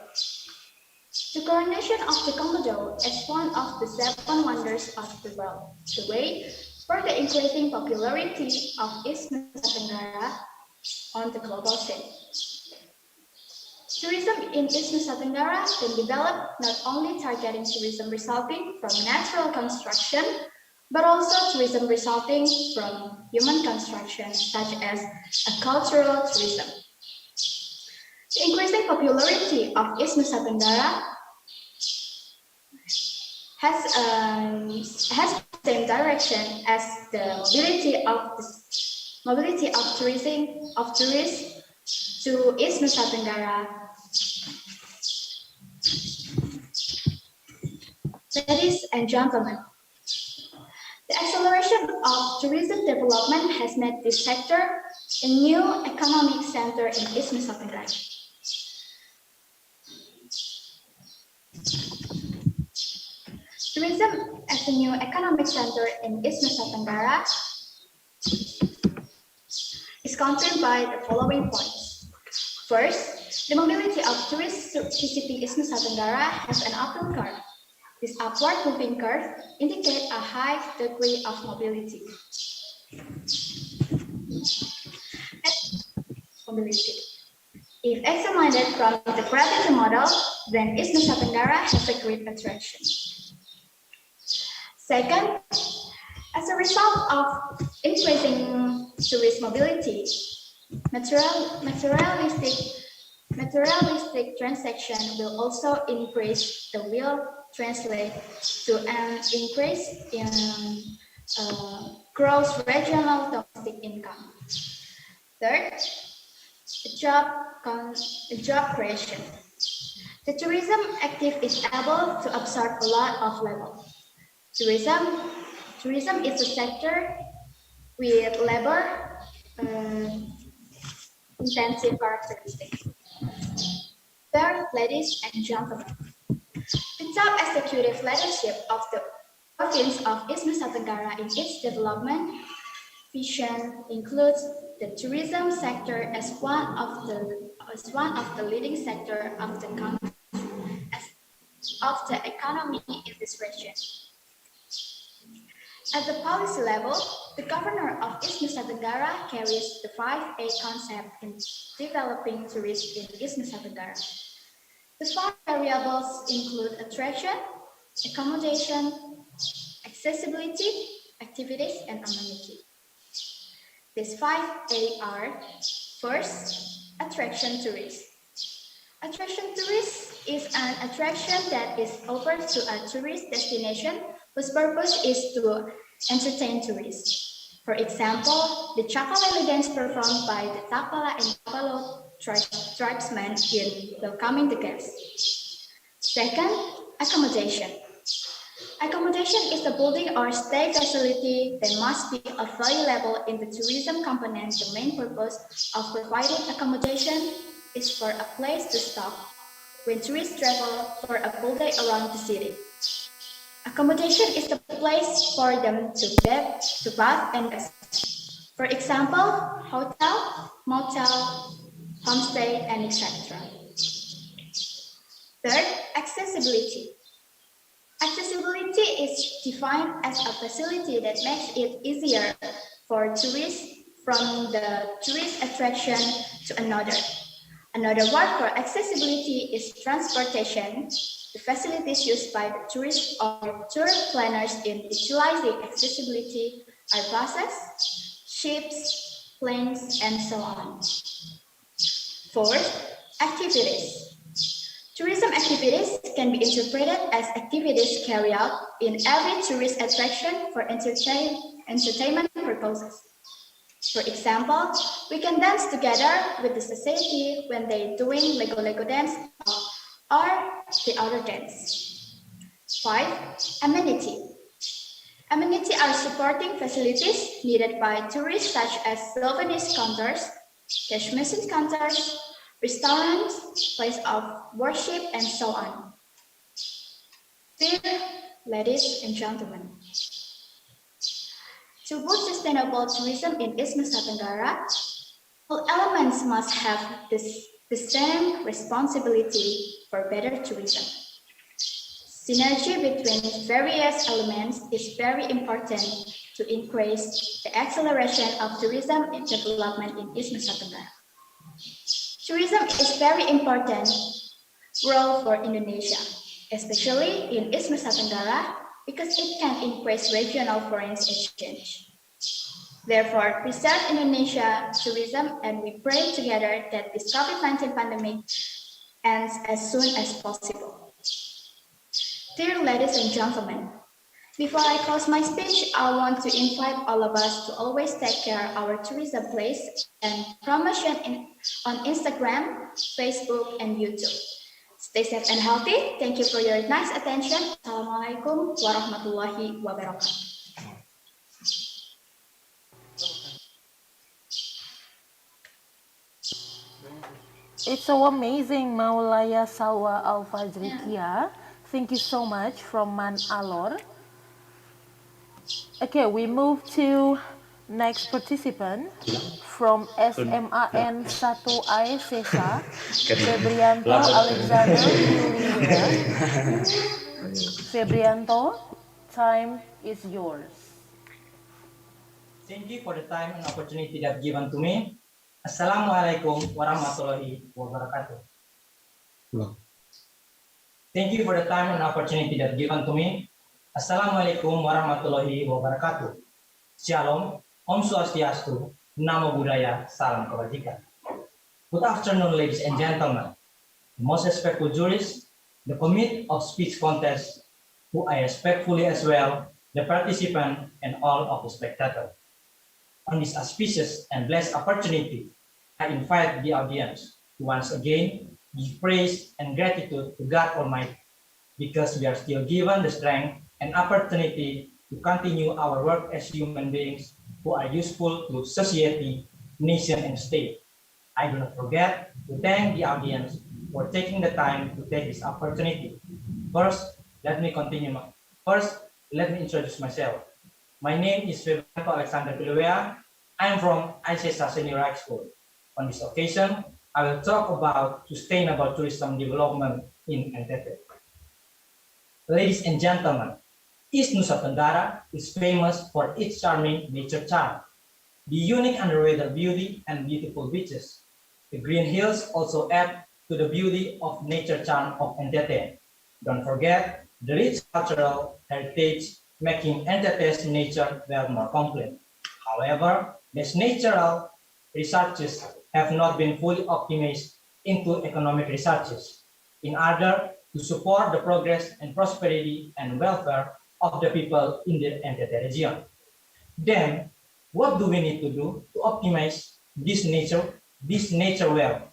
The coronation of the Komodo as one of the 7 wonders of the world, the way for the increasing popularity of East Nusa Tenggara on the global scene. Tourism in East Nusa Tenggara can develop not only targeting tourism resulting from natural construction, but also tourism resulting from human construction, such as a cultural tourism. The increasing popularity of East Nusa Tenggara has the same direction as the mobility of tourists to East Nusa Tenggara. Ladies and gentlemen, the acceleration of tourism development has made this sector a new economic center in East Nusa Tenggara. Tourism as a new economic center in East Nusa Tenggara is countered by the following points. First, the mobility of tourists visiting East Nusa Tenggara has an upward curve. This upward moving curve indicates a high degree of mobility. If examined from the gravity model, then East Nusa Tenggara has a great attraction. Second, as a result of increasing tourist mobility, materialistic transaction will also increase. The will translate to an increase in gross regional domestic income. Third, job creation. The tourism active is able to absorb a lot of labor. Tourism is a sector with labor intensive characteristics. Third, ladies and gentlemen, the top executive leadership of the province of East Nusa Tenggara in its development vision includes the tourism sector as one of the leading sector of the country, of the economy in this region. At the policy level, the governor of East Nusa Tenggara carries the 5A concept in developing tourism in East Nusa Tenggara. The 5 variables include attraction, accommodation, accessibility, activities, and amenity. These 5A are: first, attraction tourist. Attraction tourist is an attraction that is offered to a tourist destination whose purpose is to entertain tourists. For example, the Cakalele dance performed by the Tapala and Tapalo tribesmen in welcoming the guests. Second, accommodation. Accommodation is the building or stay facility that must be available in the tourism component. The main purpose of providing accommodation is for a place to stop when tourists travel for a full day around the city. Accommodation is the place for them to bath and rest. For example, hotel, motel, homestay, and etc. Third, accessibility. Accessibility is defined as a facility that makes it easier for tourists from the tourist attraction to another. Another word for accessibility is transportation. The facilities used by the tourists or tour planners in utilizing accessibility are buses, ships, planes, and so on. Fourth, activities. Tourism activities can be interpreted as activities carried out in every tourist attraction for entertainment purposes. For example, we can dance together with the society when they're doing Lego dance or the other dance. 5. Amenity. Amenity are supporting facilities needed by tourists such as souvenir counters, cash machine counters, restaurants, place of worship, and so on. Dear ladies and gentlemen, to boost sustainable tourism in East Nusa Tenggara, all elements must have the same responsibility for better tourism. Synergy between various elements is very important to increase the acceleration of tourism and development in East Nusa Tenggara. Tourism is very important role for Indonesia, especially in East Nusa Tenggara, because it can increase regional foreign exchange. Therefore, preserve Indonesia tourism, and we pray together that this COVID-19 pandemic ends as soon as possible. Dear ladies and gentlemen, before I close my speech, I want to invite all of us to always take care of our tourism place and promotion on Instagram, Facebook, and YouTube. Stay safe and healthy. Thank you for your nice attention. Assalamualaikum warahmatullahi wabarakatuh. It's so amazing, Maulaya Salwa Al-Fajrikia. Thank you so much from Man Alor. Okay, we move to next participant from SMAN 1A Sesa, Febrianto Alexandre Lea. Febrianto, time is yours. Thank you for the time and opportunity that given to me. Assalamualaikum warahmatullahi wabarakatuh. Thank you for the time and opportunity that given to me. Assalamualaikum warahmatullahi wabarakatuh. Shalom, Om Swastiastu, Namo Buddhaya, Salam Kebajikan. Good afternoon, ladies and gentlemen. Most respectful jurists, the committee of speech contest, who I respectfully as well, the participant and all of the spectators. On this auspicious and blessed opportunity, I invite the audience to once again give praise and gratitude to God Almighty, because we are still given the strength and opportunity to continue our work as human beings who are useful to society, nation, and state. I do not forget to thank the audience for taking the time to take this opportunity. First, let me introduce myself. My name is Alexandre Pilobia. I am from ICESA Senior High School. On this occasion, I will talk about sustainable tourism development in NTT. Ladies and gentlemen, East Nusa Tenggara is famous for its charming nature charm, the unique underwater beauty and beautiful beaches. The green hills also add to the beauty of nature charm of NTT. Don't forget the rich cultural heritage, making NTT's nature well more complete. However, these natural researches have not been fully optimized into economic researches in order to support the progress and prosperity and welfare of the people in the NTT region. Then, what do we need to do to optimize this nature well?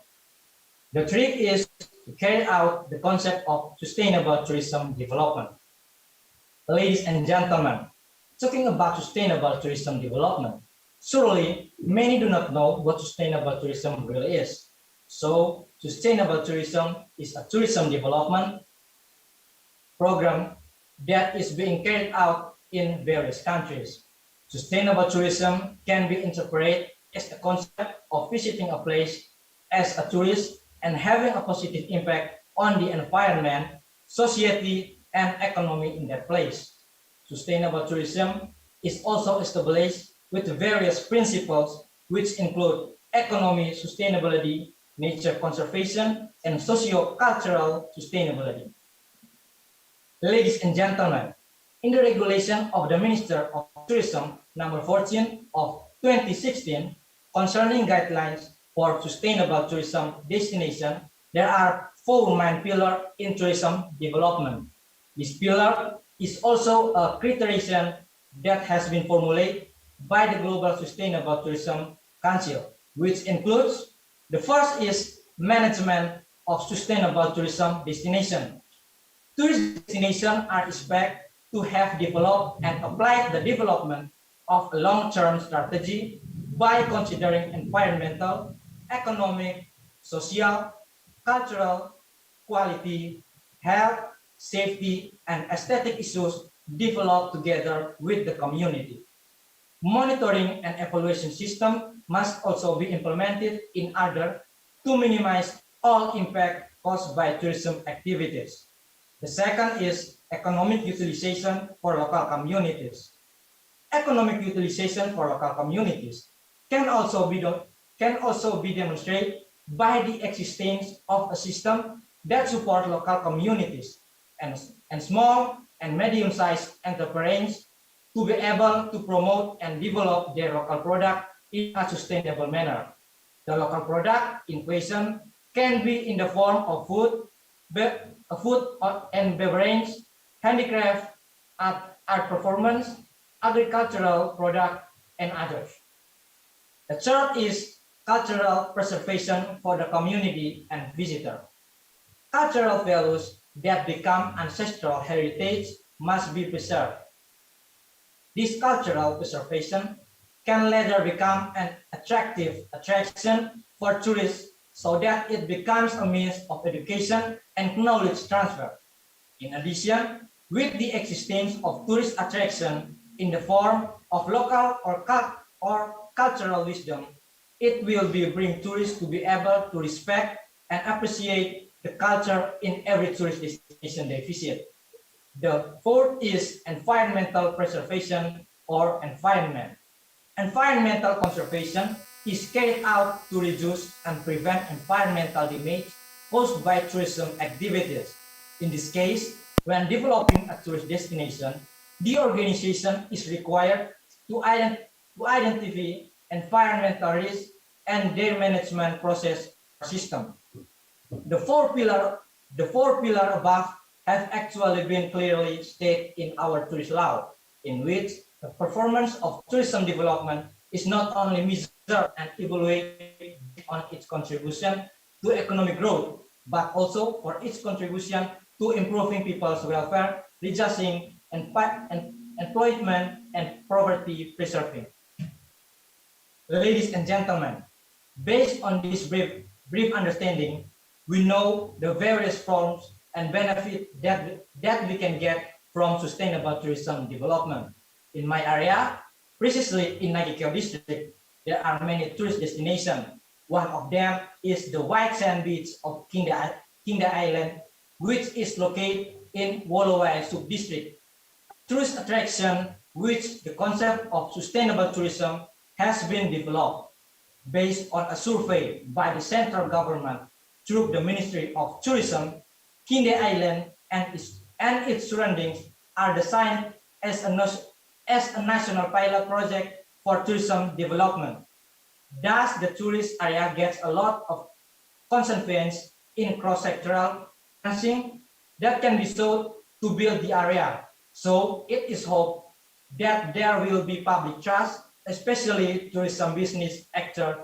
The trick is to carry out the concept of sustainable tourism development. Ladies and gentlemen, talking about sustainable tourism development, surely many do not know what sustainable tourism really is. So, sustainable tourism is a tourism development program that is being carried out in various countries. Sustainable tourism can be interpreted as the concept of visiting a place as a tourist and having a positive impact on the environment, society, and economy in that place. Sustainable tourism is also established with various principles which include economy sustainability, nature conservation, and socio-cultural sustainability. Ladies and gentlemen, in the regulation of the Minister of Tourism number 14 of 2016 concerning guidelines for sustainable tourism destination, there are 4 main pillars in tourism development. This pillar is also a criterion that has been formulated by the Global Sustainable Tourism Council, which includes the first is management of sustainable tourism destination. Tourist destinations are expected to have developed and applied the development of a long-term strategy by considering environmental, economic, social, cultural, quality, health, safety, and aesthetic issues developed together with the community. Monitoring and evaluation system must also be implemented in order to minimize all impact caused by tourism activities. The second is economic utilization for local communities. Economic utilization for local communities can also be demonstrated by the existence of a system that supports local communities and small and medium-sized enterprises to be able to promote and develop their local product in a sustainable manner. The local product in question can be in the form of food and beverage, handicraft, art performance, agricultural product, and others. The third is cultural preservation for the community and visitor. Cultural values that become ancestral heritage must be preserved. This cultural preservation can later become an attractive attraction for tourists so that it becomes a means of education and knowledge transfer. In addition, with the existence of tourist attraction in the form of local or cultural wisdom, it will bring tourists to be able to respect and appreciate the culture in every tourist destination they visit. The fourth is environmental preservation or environment. Environmental conservation is carried out to reduce and prevent environmental damage caused by tourism activities. In this case, when developing a tourist destination, the organization is required to identify environmental risks and their management process system. The four pillar above have actually been clearly stated in our tourist law, in which the performance of tourism development is not only measured and evaluated on its contribution to economic growth, but also for its contribution to improving people's welfare, reducing employment, and poverty preserving. Ladies and gentlemen, based on this brief understanding, we know the various forms and benefits that we can get from sustainable tourism development. In my area, precisely in Nagikyo district, there are many tourist destinations. One of them is the white sand beach of Kinda Island, which is located in Wolowai sub-district. Tourist attraction which the concept of sustainable tourism has been developed based on a survey by the central government through the Ministry of Tourism. Kinda Island and its surroundings are designed as a national pilot project for tourism development. Thus, the tourist area gets a lot of consensus in cross-sectoral financing that can be sought to build the area. So it is hoped that there will be public trust, especially tourism business actors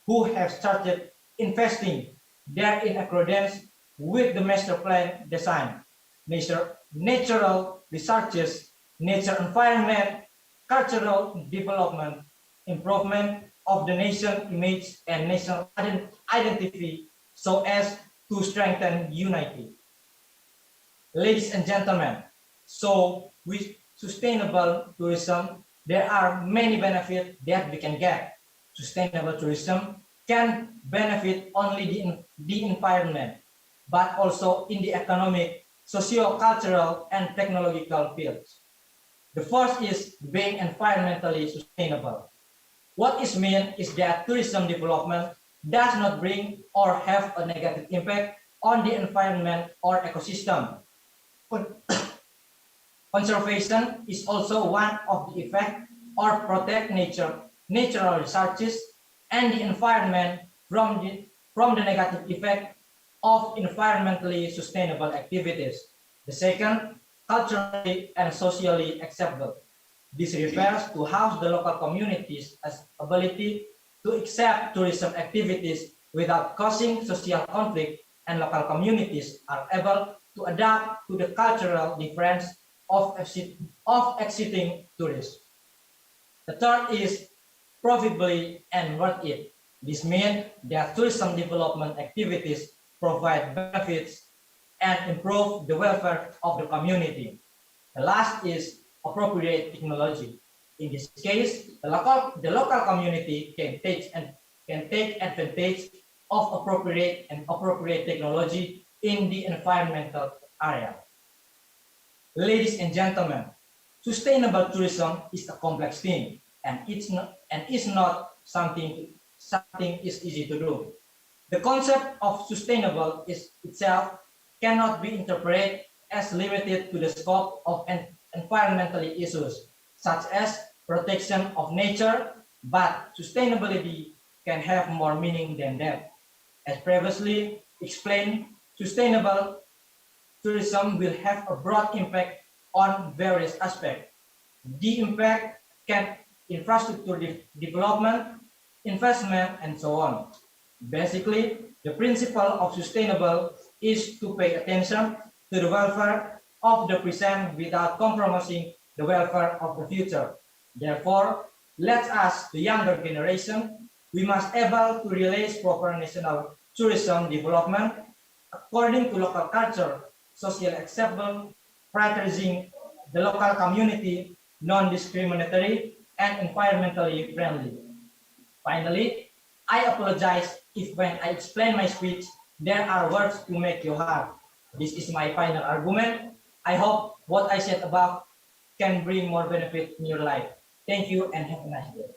who have started investing there in accordance with the master plan design, natural resources nature environment, cultural development, improvement of the nation image and national identity so as to strengthen unity. Ladies and gentlemen, so with sustainable tourism, there are many benefits that we can get. Sustainable tourism can benefit only the environment, but also in the economic, socio-cultural, and technological fields. The first is being environmentally sustainable. What is meant is that tourism development does not bring or have a negative impact on the environment or ecosystem. Conservation is also one of the effects or protect natural resources and the environment from the negative effect of environmentally sustainable activities. The second, culturally and socially acceptable. This refers to how the local communities has ability to accept tourism activities without causing social conflict, and local communities are able to adapt to the cultural difference of exiting tourists. The third is profitably and worth it. This means that tourism development activities provide benefits and improve the welfare of the community. The last is appropriate technology. In this case, the local community can take advantage of appropriate technology in the environmental area. Ladies and gentlemen, sustainable tourism is a complex thing, and it's not something is easy to do. The concept of sustainable itself cannot be interpreted as limited to the scope of environmental issues, such as protection of nature, but sustainability can have more meaning than that. As previously explained, sustainable tourism will have a broad impact on various aspects. The impact can infrastructure development, investment, and so on. Basically, the principle of sustainable is to pay attention to the welfare of the present without compromising the welfare of the future. Therefore, let us, the younger generation, we must able to realize proper national tourism development according to local culture, socially acceptable, prioritizing the local community, non-discriminatory, and environmentally friendly. Finally, I apologize if when I explain my speech, there are words to make you hard. This is my final argument. I hope what I said above can bring more benefit in your life. Thank you and have a nice day.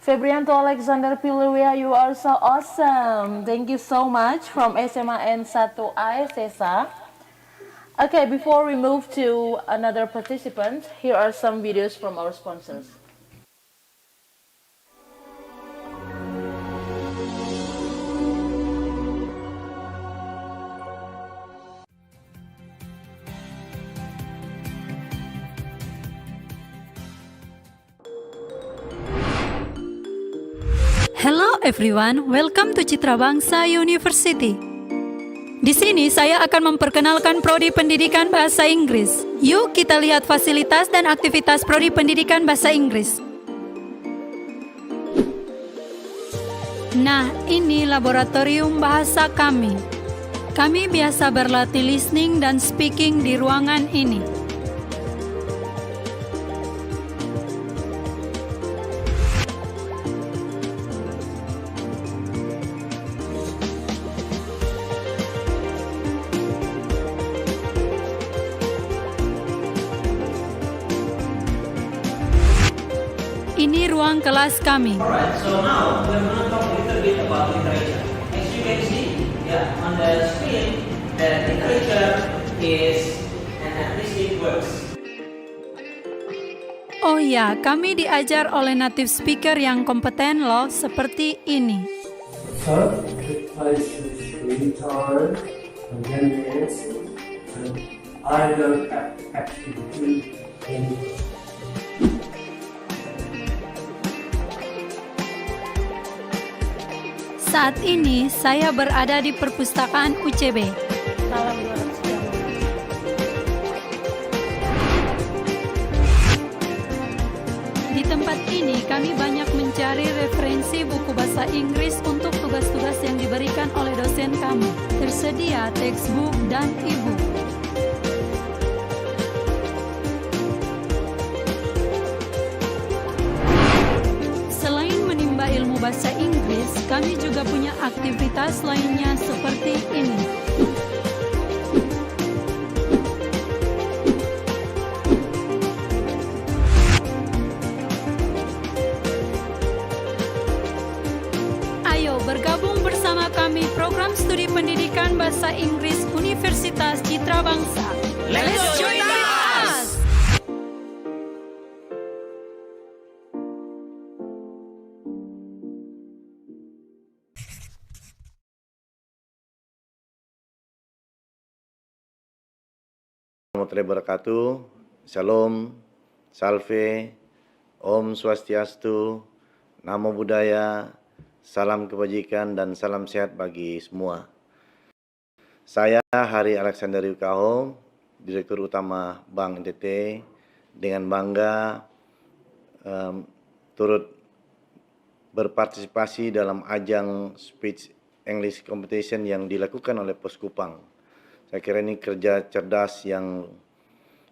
Febrianto Alexandre Pilobia, you are so awesome. Thank you so much from SMAN Santo Sesa. Okay, before we move to another participant, here are some videos from our sponsors. Hello everyone, welcome to Citra Bangsa University. Di sini saya akan memperkenalkan Prodi Pendidikan Bahasa Inggris. Yuk kita lihat fasilitas dan aktivitas Prodi Pendidikan Bahasa Inggris. Nah, ini laboratorium bahasa kami. Kami biasa berlatih listening dan speaking di ruangan ini. Ini ruang kelas kami. Alright, so now we're going to talk a little bit about literature. As you can see, on the screen, that literature is an artistic works. Oh ya, kami diajar oleh native speaker yang kompeten loh, seperti ini. First, the question screen time, and then the answer, and I don't have activity in Saat ini saya berada di perpustakaan UCB. Salam Di tempat ini kami banyak mencari referensi buku bahasa Inggris untuk tugas-tugas yang diberikan oleh dosen kami. Tersedia textbook dan e-book. Selain menimba ilmu bahasa Inggris, kami juga punya aktivitas lainnya seperti ini. Bergabung bersama kami program studi pendidikan bahasa Inggris Universitas Citra Bangsa. Let's join us! Warahmatullahi wabarakatuh. Shalom, salve, Om Swastiastu, Namo Buddhaya, salam kebajikan dan salam sehat bagi semua. Saya Hari Alexandre Direktur Utama Bank NTT, dengan bangga turut berpartisipasi dalam ajang Speech English Competition yang dilakukan oleh Pos Kupang. Saya kira ini kerja cerdas yang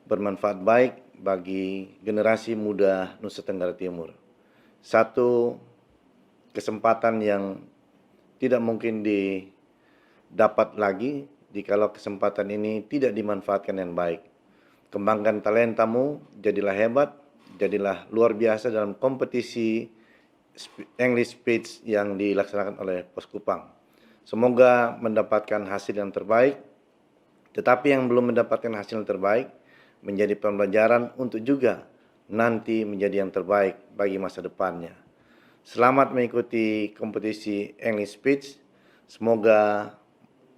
bermanfaat baik bagi generasi muda Nusa Tenggara Timur. Satu kesempatan yang tidak mungkin didapat lagi jikalau kesempatan ini tidak dimanfaatkan dengan baik. Kembangkan talentamu, jadilah hebat, jadilah luar biasa dalam kompetisi English Speech yang dilaksanakan oleh Pos Kupang. Semoga mendapatkan hasil yang terbaik, tetapi yang belum mendapatkan hasil yang terbaik menjadi pembelajaran untuk juga nanti menjadi yang terbaik bagi masa depannya. Selamat mengikuti kompetisi English Speech. Semoga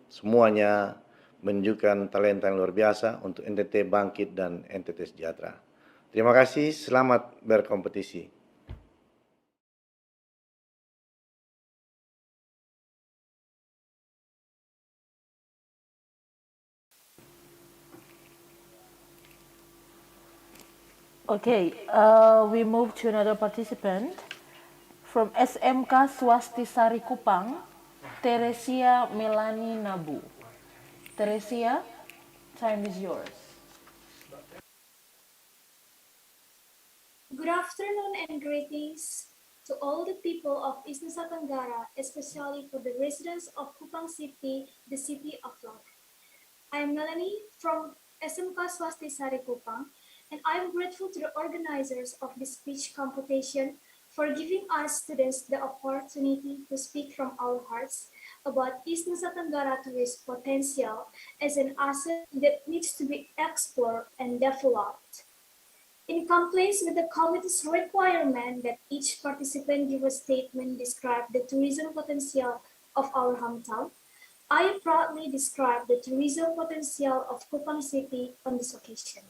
semuanya menunjukkan talenta yang luar biasa untuk NTT bangkit dan NTT sejahtera. Terima kasih, selamat berkompetisi. Okay, we move to another participant. From SMK Swastisari Kupang, Teresia Melanie Naboo. Teresia, time is yours. Good afternoon and greetings to all the people of East Nusa Tenggara, especially for the residents of Kupang City, the city of love. I'm Melanie from SMK Swastisari Kupang, and I'm grateful to the organizers of this speech competition for giving us students the opportunity to speak from our hearts about East Nusa Tenggara tourist potential as an asset that needs to be explored and developed. In compliance with the committee's requirement that each participant give a statement describe the tourism potential of our hometown, I proudly describe the tourism potential of Kupang City on this occasion.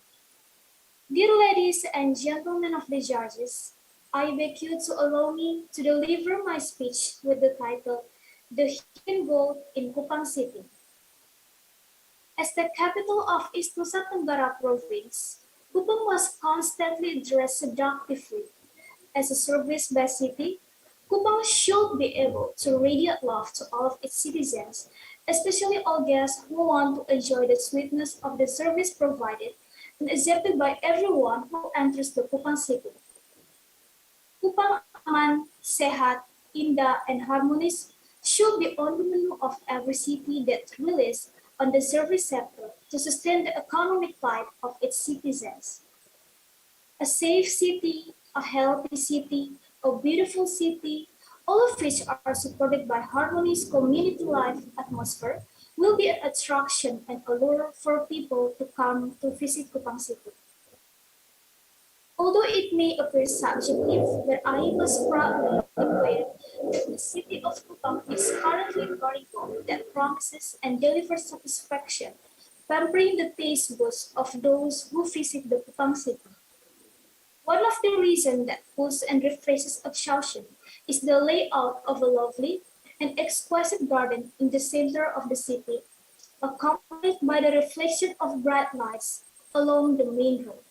Dear ladies and gentlemen of the judges, I beg you to allow me to deliver my speech with the title, The Hidden Gold in Kupang City. As the capital of East Nusa Tenggara Province, Kupang was constantly dressed seductively. As a service-based city, Kupang should be able to radiate love to all of its citizens, especially all guests who want to enjoy the sweetness of the service provided and accepted by everyone who enters the Kupang City. Kupang aman, sehat, indah, and harmonious should be on the menu of every city that relies on the service sector to sustain the economic life of its citizens. A safe city, a healthy city, a beautiful city, all of which are supported by harmonious community life atmosphere, will be an attraction and allure for people to come to visit Kupang City. Although it may appear subjective, but I must proudly declare that the city of Kupang is currently very good that promises and delivers satisfaction, pampering the taste buds of those who visit the Kupang City. One of the reasons that pulls and refreshes absorption is the layout of a lovely, an exquisite garden in the center of the city, accompanied by the reflection of bright lights along the main road.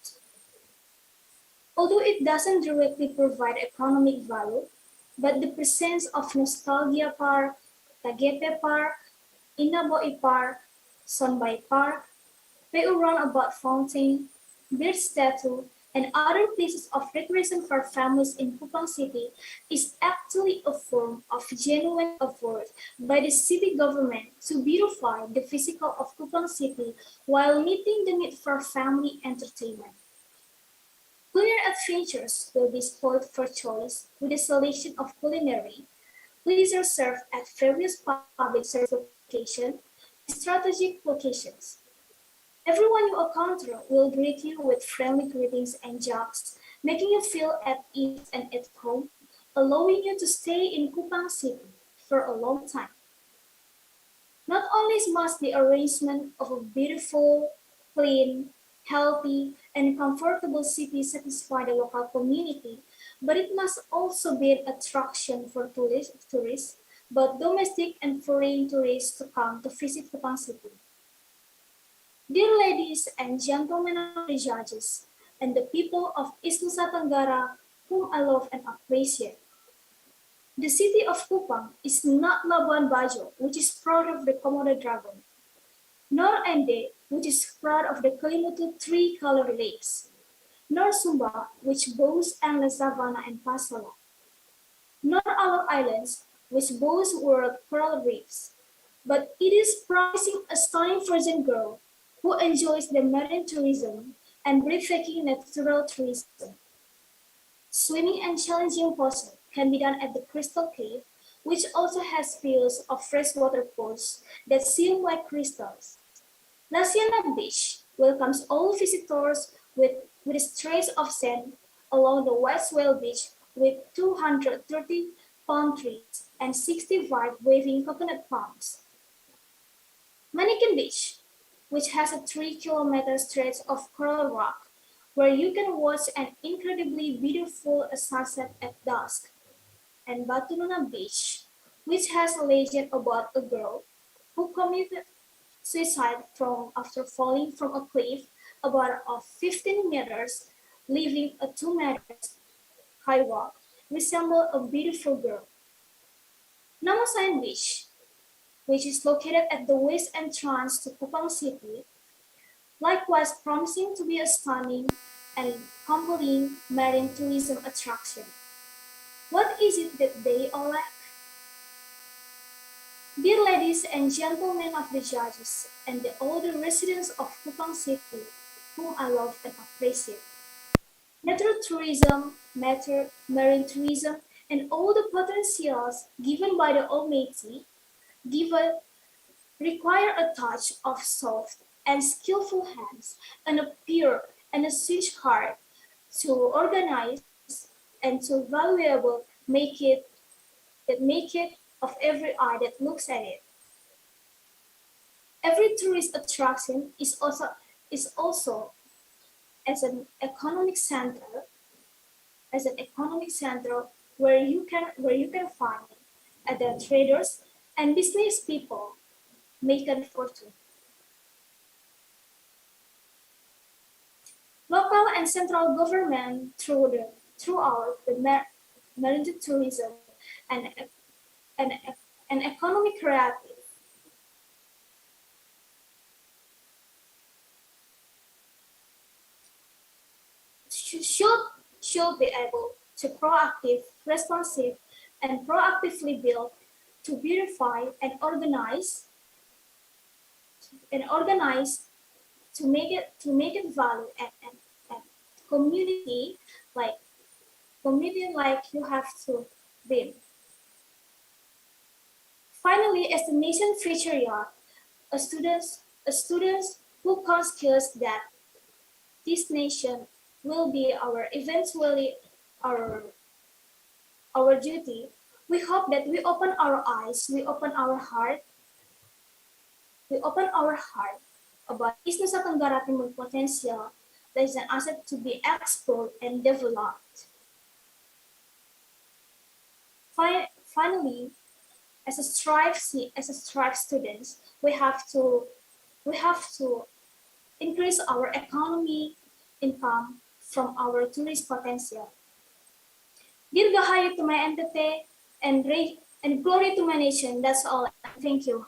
Although it doesn't directly provide economic value, but the presence of Nostalgia Park, Tagepe Park, Inaboi Park, Sonbay Park, Peu Roundabout Fountain, Bird Statue, and other places of recreation for families in Kupang City is actually a form of genuine effort by the city government to beautify the physical of Kupang City while meeting the need for family entertainment. Culinary adventures will be spoiled for choice with a selection of culinary places served at various public service locations and strategic locations. Everyone you encounter will greet you with friendly greetings and jokes, making you feel at ease and at home, allowing you to stay in Kupang City for a long time. Not only must the arrangement of a beautiful, clean, healthy, and comfortable city satisfy the local community, but it must also be an attraction for tourists, both domestic and foreign tourists to come to visit Kupang City. Dear ladies and gentlemen of the judges, and the people of East Nusa Tenggara whom I love and appreciate. The city of Kupang is not Labuan Bajo, which is proud of the Komodo dragon, nor Ende, which is proud of the Kelimutu three-colored lakes, nor Sumba, which boasts endless savanna and pasala, nor Alor Islands, which boasts world coral reefs, but it is promising a stunning virgin girl who enjoys the marine tourism and breathtaking natural tourism. Swimming and challenging poses can be done at the Crystal Cave, which also has fields of freshwater pools that seem like crystals. Lasiana Beach welcomes all visitors with strays of sand along the West Whale Beach with 230 palm trees and 65 waving coconut palms. Mannequin Beach, which has a 3-kilometer stretch of coral rock where you can watch an incredibly beautiful sunset at dusk, and Batu Nuna Beach, which has a legend about a girl who committed suicide after falling from a cliff about 15 meters, leaving a 2 meters high rock resemble a beautiful girl. Namasayan Beach, which is located at the west entrance to Kupang City, likewise promising to be a stunning and compelling marine tourism attraction. What is it that they all lack? Dear ladies and gentlemen of the judges and all the residents of Kupang City, whom I love and appreciate, natural tourism, marine tourism, and all the potentials given by the Almighty require a touch of soft and skillful hands and a pure and a sweet heart to organize and to valuable make it of every eye that looks at it. Every tourist attraction is also as an economic center where you can find the traders and business people make a fortune. Local and central government throughout the marine tourism and economic creative should be able to proactive, responsive, and proactively build to beautify and organize to make it value and community like you have to be. Finally, as the nation future yacht, a students who conscious that this nation will be our eventually our duty. We hope that we open our eyes, we open our heart about East Nusa Tenggara Timur potential that is an asset to be explored and developed. Finally, as a strive students, we have to increase our economy income from our tourist potential. Dirgahayo to my entity and glory to my nation. That's all. Thank you.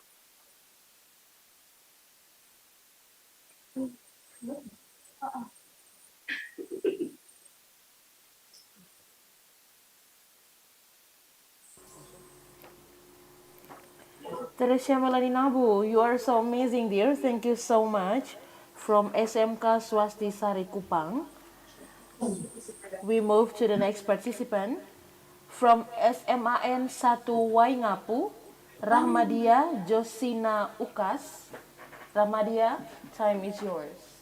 Teresia, Melanie, Naboo, you are so amazing, dear. Thank you so much. From SMK Swasti Sari Kupang, we move to the next participant. From SMAN 1 Waingapu, Rahmadia Josina Ukas. Rahmadia, time is yours.